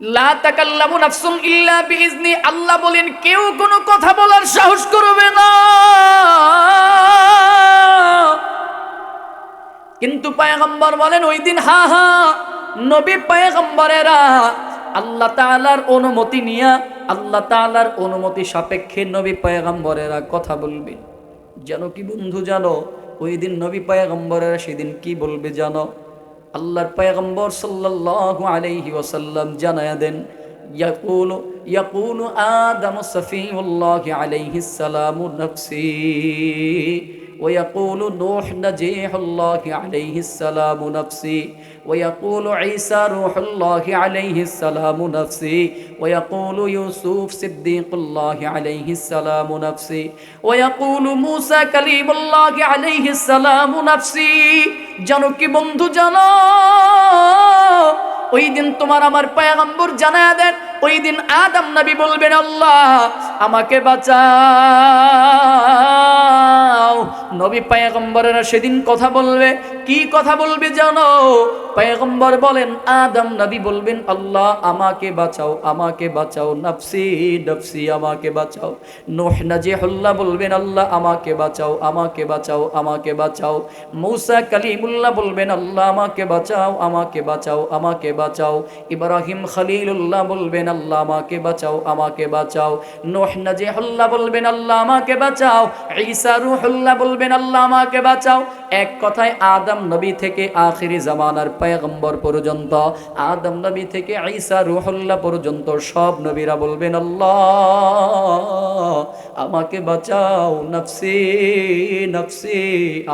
Speaker 1: লা তাকাল্লামু নাফসুন ইল্লা বিইذনি। আল্লাহ বলেন কেউ কোনো কথা বলার সাহস করবে না, কিন্তু পয়গম্বর বলেন ওই দিন হা হা নবী পয়গম্বরেরা আল্লাহ তাআলার অনুমতি নিয়া, আল্লাহ তাআলার অনুমতি সাপেক্ষে নবী পয়গম্বরেরা কথা বলবে। জানো কি বন্ধু, জানো ওই দিন নবী পয়গম্বরেরা সেদিন কি বলবে জানো? আল্লাহর পয়গম্বর সাল্লাল্লাহু আলাইহি ওয়াসাল্লাম জানায়া দেন ইয়াকুলু আদমু সফিউল্লাহি আলাইহিস সালামু নাফসি ويقول نوح نجيح الله عليه السلام نفسي ويقول عيسى روح الله عليه السلام نفسي ويقول يوسف صديق الله عليه السلام نفسي ويقول موسى كليم الله عليه السلام نفسي। জানো কি বন্ধু, জানো ওই দিন তোমার আমার পয়গম্বর জানায়া দেন ওই দিন আদম নবী বলবেন আল্লাহ আমাকে বাঁচাও। নবী পয়গম্বরেরা সেদিন কথা বলবে, কি কথা বলবে জানো? পয়গম্বর বলেন, আদম নবী বলবেন, আল্লাহ আমাকে বাঁচাও, আমাকে বাঁচাও, নফসি নফসি, আমাকে বাঁচাও। নূহ নাজিহুল্লাহ বলবেন, আল্লাহ আমাকে বাঁচাও, আমাকে বাঁচাও, আমাকে বাঁচাও। মূসা কালিমুল্লাহ বলবেন, আল্লাহ আমাকে বাঁচাও, আমাকে বাঁচাও, আমাকে বাঁচাও। ইব্রাহিম খলিলুল্লাহ বলবেন, আল্লাহ আমাকে বাঁচাও, আমাকে বাঁচাও। নূহ নাজিহুল্লাহ বলবেন, আল্লাহ আমাকে বাঁচাও। ঈসা রূহুল্লাহ বলবেন, আল্লাহ আমাকে বাঁচাও। এক কথায় আদম নবী থেকে আখিরি জামানার পয়গম্বর পর্যন্ত, আদম নবী থেকে ঈসা রূহুল্লাহ পর্যন্ত সব নবীরা বলবেন, আল্লাহ আমাকে বাঁচাও, নফসি নফসি,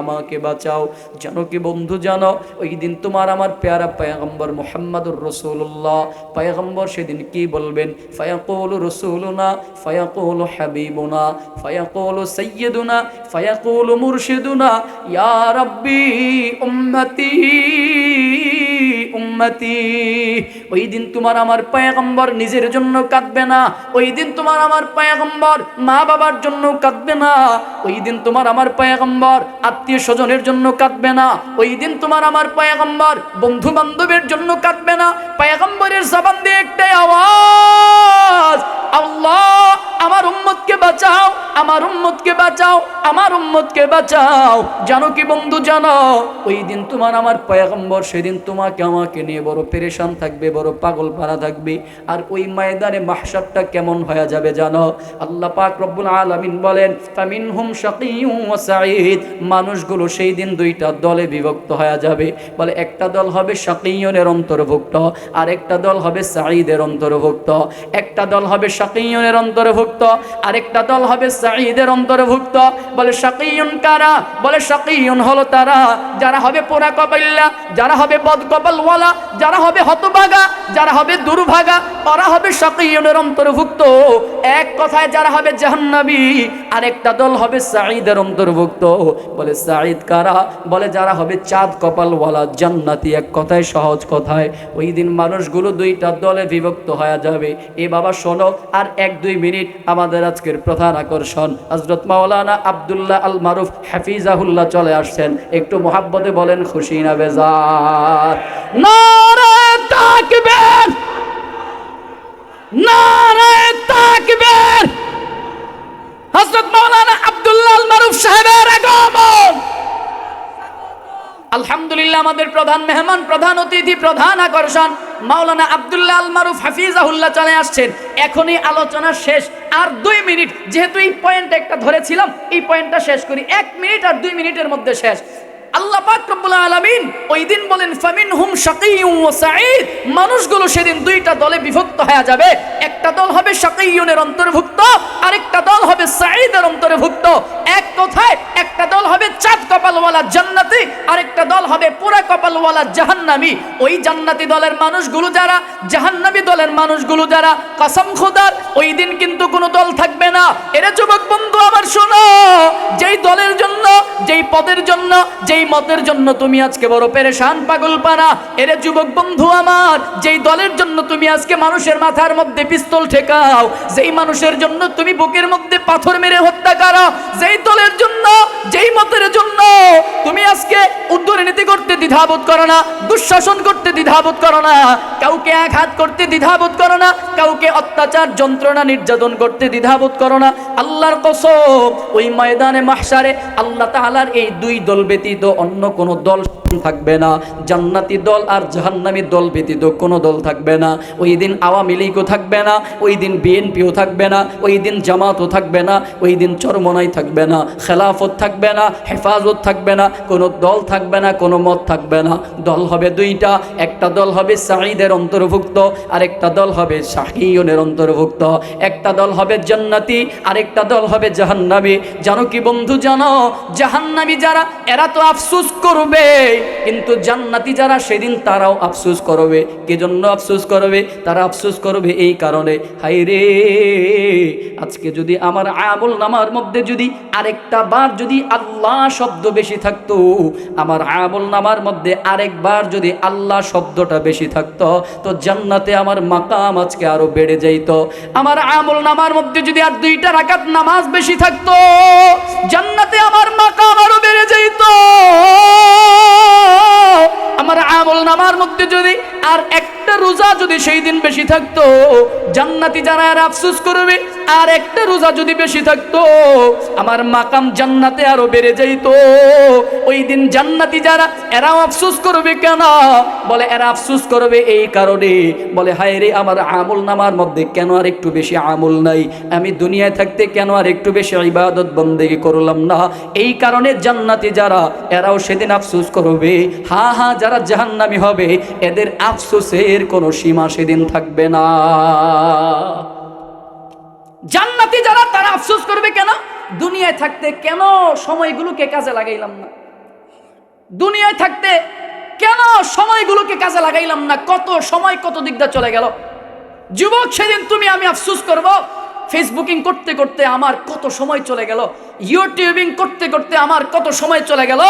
Speaker 1: আমাকে বাঁচাও। জানো কি বন্ধু, জানো ওই দিন তোমার আমার প্যারা পয়গম্বর মুহাম্মদুর রাসূলুল্লাহ পয়গম্বর সেদিন কি বলবেন? ফায়াকুলু রাসূলুনা, ফায়াকুলু হাবিবুনা, ফায়াকুলু সাইয়্যিদুনা, ফায়াকুলু মুরশিদুনা, ইয়া রাব্বি উম্মতি উম্মতি। ওই দিন তোমার আমার পয়গম্বর নিজের জন্য কাঁদবে না, ওই দিন তোমার আমার পয়গম্বর মা বাবার জন্য কাঁদবে না, ওই দিন তোমার আমার পয়গম্বর আত্মীয় স্বজনের জন্য কাঁদবে না, ওই দিন তোমার আমার পয়গম্বর বন্ধু বান্ধবের জন্য কাঁদবে না। পয়গম্বরের জবান দিয়ে একটাই আওয়াজ, আল্লাহ আমার উম্মতকে বাঁচাও, আমার উম্মতকে বাঁচাও, আমার উম্মতকে বাঁচাও। জানো কি বন্ধু, জানো ওই দিন তোমার আমার পয়গম্বর সেদিন তোমাকে আমাকে নিয়ে বড় পেরেশান থাকবে, বড় পাগল পারা থাকবে। আর ওই ময়দানে মাহশারটা কেমন হয়ে যাবে জানো? আল্লাহ পাক রব্বুল আলামিন বলেন, ফামিনহুম শাকিয়্যুন ওয়া সাঈদ। মানুষগুলো সেই দিন দুইটা দলে বিভক্ত হয়ে যাবে। বলে একটা দল হবে শাকিয়্যুনের অন্তর্ভুক্ত, আর একটা দল হবে সাঈদের অন্তর্ভুক্ত। একটা দল হবে শাকিয়্যুনের অন্তর্ভুক্ত, আরেকটা দল হবে সাঈদের অন্তর্ভুক্ত। বলে শাকিয়্যুন কারা? বলে শাকিয়্যুন হলো তারা যারা হবে পোড়া কপাল্লা, যারা হবে বদকপালওয়ালা, যারা হবে হতভাগা, যারা হবে দুর্ভাগা, তারা হবে শাকিয়্যুনের অন্তর্ভুক্ত। এক কথায় যারা হবে জাহান্নামী। আরেকটা দল হবে সাঈদের অন্তর্ভুক্ত। বলে সাঈদ কারা? বলে যারা হবে চাঁদ কপালওয়ালা, জান্নাতি। এক কথায়, সহজ কথায়, ওই দিন মানুষগুলো দুইটা দলে বিভক্ত হয়ে যাবে। এ বাবা শোনো, আর 1-2 মিনিট আমাদের আজকের প্রধান আকর্ষণ হযরত মাওলানা আব্দুল্লাহ আল মারুফ হাফিজাহুল্লাহ চলে আসছেন। একটু মোহাব্বতে বলেন খুশি না বেজার? নারে তাকবীর, নারে তাকবীর। হযরত মাওলানা আব্দুল্লাহ আল মারুফ সাহেবের আগমন। আলহামদুলিল্লাহ, আমাদের প্রধান মেহমান, প্রধান অতিথি, প্রধান আকর্ষণ মাওলানা আব্দুল্লাহ আল মারুফ হাফিজাহুল্লাহ চলে আসছেন। এখনই আলোচনা শেষ, আর 2 মিনিট, যেহেতু এই পয়েন্ট একটা ধরেছিলাম, এই পয়েন্টটা শেষ করি। 1 মিনিট আর 2 মিনিটের মধ্যে শেষ। আল্লাহ পাক রব্বুল আলামিন ওই দিন বলেন, ফামিনহুম শাকিয়্যুন ওয়া সাঈদ। মানুষগুলো সেদিন দুইটা দলে বিভক্ত হয়ে যাবে। একটা দল হবে শাকিয়্যুনের অন্তর্ভুক্ত, আরেকটা দল হবে সাঈদের অন্তর্ভুক্ত। এক কথায়, একটা দল হবে চাঁদ কপালওয়ালা জান্নাতি, আরেকটা দল হবে পোড়া কপালওয়ালা জাহান্নামী। ওই জান্নাতি দলের মানুষগুলো যারা, জাহান্নামী দলের মানুষগুলো যারা, কসম খোদার ওই দিন কিন্তু কোনো দল থাকবে না। এরে যুবক বন্ধু আমার শোনো, যেই দলের জন্য, যেই পদের জন্য, যেই মতের জন্য তুমি আজকে বড় পেরেশান পাগল পারা, এরে যুবক বন্ধু আমার, যেই দলের জন্য তুমি আজকে মানুষের মাথার মধ্যে পিস্তল ঠেকাও, যেই মানুষের জন্য তুমি বুকের মধ্যে পাথর মেরে হত্যা করো, যেই দলের জন্য, যেই মতের জন্য তুমি আজকে উদ্ধরনীতি করতে দ্বিধাবোধ করো না, দুঃশাসন করতে দ্বিধাবোধ করো না, কাউকে আঘাত করতে দ্বিধাবোধ করো না, কাউকে অত্যাচার যন্ত্রণা নির্যাতন করতে দ্বিধাবোধ করো না, আল্লাহর কসম ওই ময়দানে মাহশারে আল্লাহ তাআলার এই 2 দল ব্যতীত অন্য কোনো দল থাকবে না। জান্নাতি দল আর জাহান্নামী দল ব্যতীত কোনো দল থাকবে না। ওই দিন আওয়ামী লীগও থাকবে না, ওই দিন বিএনপিও থাকবে না, ওই দিন জামাতও থাকবে না, ওই দিন চরমনাই থাকবে না, খেলাফত থাকবে না, হেফাজত থাকবে না, কোনো দল থাকবে না, কোনো মত থাকবে না। দল হবে 2টা, একটা দল হবে সাঈদের অন্তর্ভুক্ত, আরেকটা দল হবে শাকিয়্যুনের অন্তর্ভুক্ত। একটা দল হবে জান্নাতি, আরেকটা দল হবে জাহান্নামী। জানো কি বন্ধু, জানো জাহান্নামী যারা, এরা তো আফসোস করবে, কিন্তু জান্নাতি যারা সেদিন তারাও আফসোস করবে। কে জন্য আফসোস করবে? তারা আফসোস করবে এই কারণে, হায় রে, আজকে যদি আমার আমল নামার মধ্যে যদি আরেকটা বার যদি আল্লাহ শব্দ বেশি থাকতো, আমার আমল নামার মধ্যে আরেকবার যদি আল্লাহ শব্দটা বেশি থাকতো, তো জান্নাতে আমার মাকাম আজকে আরো বেড়ে যাইত। আমার আমল নামার মধ্যে যদি আর 2টা রাকাত নামাজ বেশি থাকতো, জান্নাতে আমার মাকাম আরো বেড়ে যাইত। আমার আমল নামার মধ্যে যদি আর একটা রোজা যদি সেই দিন বেশি থাকতো, জান্নাতি যারা আর আফসোস করবে, আর একটা রোজা যদি বেশি থাকতো, আমার মাকাম জান্নাতে আরো বেড়ে যাইতো। ওই দিন জান্নাতি যারা এরাও আফসোস করবে কেন? বলে এরা আফসোস করবে এই কারণে, বলে হায় রে আমার আমল নামার মধ্যে কেন আর একটু বেশি আমল নাই, আমি দুনিয়ায় থাকতে কেন আর একটু বেশি ইবাদত বন্দেগি করলাম না। এই কারণে জান্নাতি যারা এরাও সেদিন আফসোস করবে। হ্যাঁ হ্যাঁ, যারা জাহান্নামী হবে এদের আফসোসের কোনো সীমা সেদিন থাকবে না। জান্নাতি যারা তারা আফসোস করবে কেন? দুনিয়ায় থাকতে কেন সময়গুলোকে কাজে লাগাইলাম না, দুনিয়ায় থাকতে কেন সময়গুলোকে কাজে লাগাইলাম না, কত সময় কত দিকটা চলে গেল। যুবক, সেদিন তুমি আমি আফসোস করব, ফেসবুকিং করতে করতে আমার কত সময় চলে গেল, ইউটিউবিং করতে করতে আমার কত সময় চলে গেল,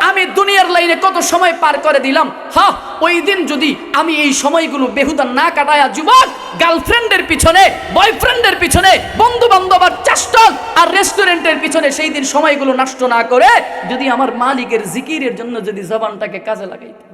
Speaker 1: আমি দুনিয়ার লাইনে কত সময় পার করে দিলাম। হ্যাঁ, ওই দিন যদি আমি এই সময়গুলো বেহুদা না কাটায়া যুবক গার্লফ্রেন্ডের পিছনে, বয়ফ্রেন্ডের পিছনে, বন্ধু বান্ধব আর চাষ্টল আর রেস্টুরেন্টের পিছনে সেই দিন সময়গুলো নষ্ট না করে যদি আমার মালিকের জিকিরের জন্য যদি জবানটাকে কাজে লাগাইতে,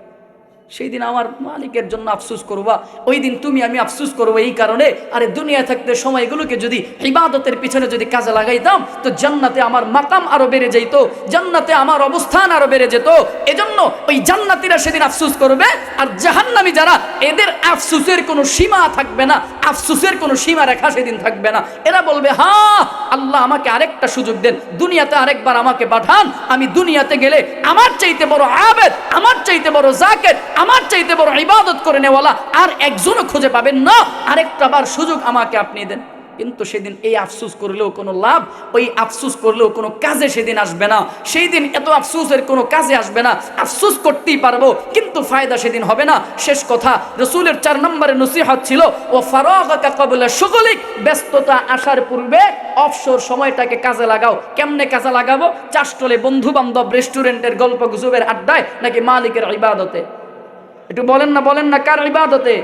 Speaker 1: সেই দিন আমার মালিকের জন্য আফসোস করবা। ওই দিন তুমি আমি আফসোস করবো এই কারণে, আরে দুনিয়া থাকতে সময়গুলোকে যদি ইবাদতের পিছনে যদি কাজে লাগাইতাম তো জান্নাতে আমার মাকাম আরো বেড়ে যেত, জান্নাতে আমার অবস্থান আরো বেড়ে যেত। এজন্য ওই জান্নাতীরা সেদিন আফসোস করবে, আর জাহান্নামী যারা এদের আফসোসের কোনো সীমা থাকবে না, আফসোসের কোনো সীমা রেখা সেদিন থাকবে না। এরা বলবে হ্যাঁ আল্লাহ আমাকে আরেকটা সুযোগ দেন, দুনিয়াতে আরেকবার আমাকে পাঠান, আমি দুনিয়াতে গেলে আমার চাইতে বড় আবেদ, আমার চাইতে বড় জাকের, আমার চাইতে বড় ইবাদত করে নেওয়ালা আর একজনও খুঁজে পাবেন না, আরেকটা বার সুযোগ আমাকে আপনি দেন। কিন্তু সেদিন এই আফসোস করলেও কোনো লাভ, ওই আফসোস করলেও কোনো কাজে সেদিন আসবে না। সেই দিন এত আফসোসের কোনো কাজে আসবে না, আফসোস করতেই পারবো কিন্তু ফায়দা সেদিন হবে না। শেষ কথা, রসুলের 4 নম্বরের নসিহত ছিল ও ফারাগাকা ক্বাবলা শুগলিক, ব্যস্ততা আসার পূর্বে অবসর সময়টাকে কাজে লাগাও। কেমনে কাজে লাগাবো? চাষটলে, বন্ধু বান্ধব, রেস্টুরেন্টের গল্প গুজবের আড্ডায়, নাকি মালিকের ইবাদতে? একটু বলেন না কার ইবাদতে?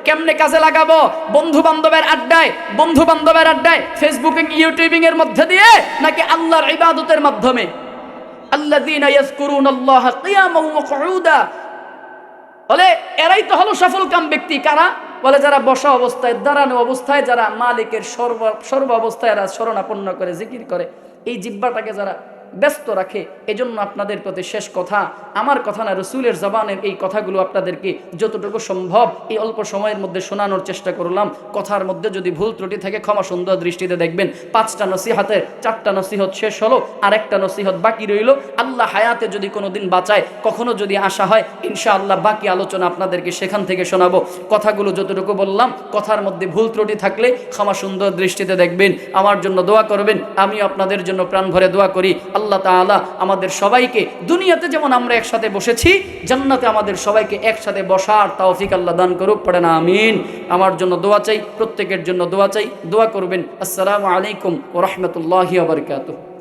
Speaker 1: কেমনে কাজে লাগাবো? বন্ধু বান্ধবের আড্ডায়, বন্ধু বান্ধবের আড্ডায়, ফেসবুকিং ইউটিউবিং এর মধ্যে দিয়ে, নাকি আল্লাহর ইবাদতের মাধ্যমে? আল্লাযীনা ইয়াযকুরুনাল্লাহা কিয়ামান ওয়া কুউদা, বলে এরাই তো হলো সফল কাম ব্যক্তি। কারা? বলে যারা বসা অবস্থায়, দাঁড়ানো অবস্থায়, যারা মালিকের সর্ব অবস্থায় এরা শরণাপন্ন করে জিকির করে, এই জিহ্বাটাকে যারা ব্যস্ত রাখে। এজন্য আপনাদের প্রতি শেষ কথা, আমার কথা না, রসুলের জবানের এই কথাগুলো আপনাদেরকে যতটুকু সম্ভব এই অল্প সময়ের মধ্যে শোনানোর চেষ্টা করলাম। কথার মধ্যে যদি ভুল ত্রুটি থাকে ক্ষমা সুন্দর দৃষ্টিতে দেখবেন। 5টা নসিহতের 4টা নসিহত শেষ হলো, আর একটা নসিহত বাকি রইল। আল্লাহ হায়াতে যদি কোনো দিন বাঁচায়, কখনো যদি আশা হয়, ইনশাআল্লাহ বাকি আলোচনা আপনাদেরকে সেখান থেকে শোনাবো। কথাগুলো যতটুকু বললাম, কথার মধ্যে ভুল ত্রুটি থাকলে ক্ষমা সুন্দর দৃষ্টিতে দেখবেন। আমার জন্য দোয়া করবেন, আমি আপনাদের জন্য প্রাণ ভরে দোয়া করি। আল্লাহ তাআলা আমাদের সবাইকে দুনিয়াতে যেমন আমরা একসাথে বসেছি, জান্নাতে আমাদের সবাইকে একসাথে বসার তৌফিক আল্লাহ দান করুক। পড়েন আমিন। আমার জন্য দোয়া চাই, প্রত্যেকের জন্য দোয়া চাই, দোয়া করবেন। আসসালামু আলাইকুম ওয়া রাহমাতুল্লাহি ওয়া বারাকাতুহু।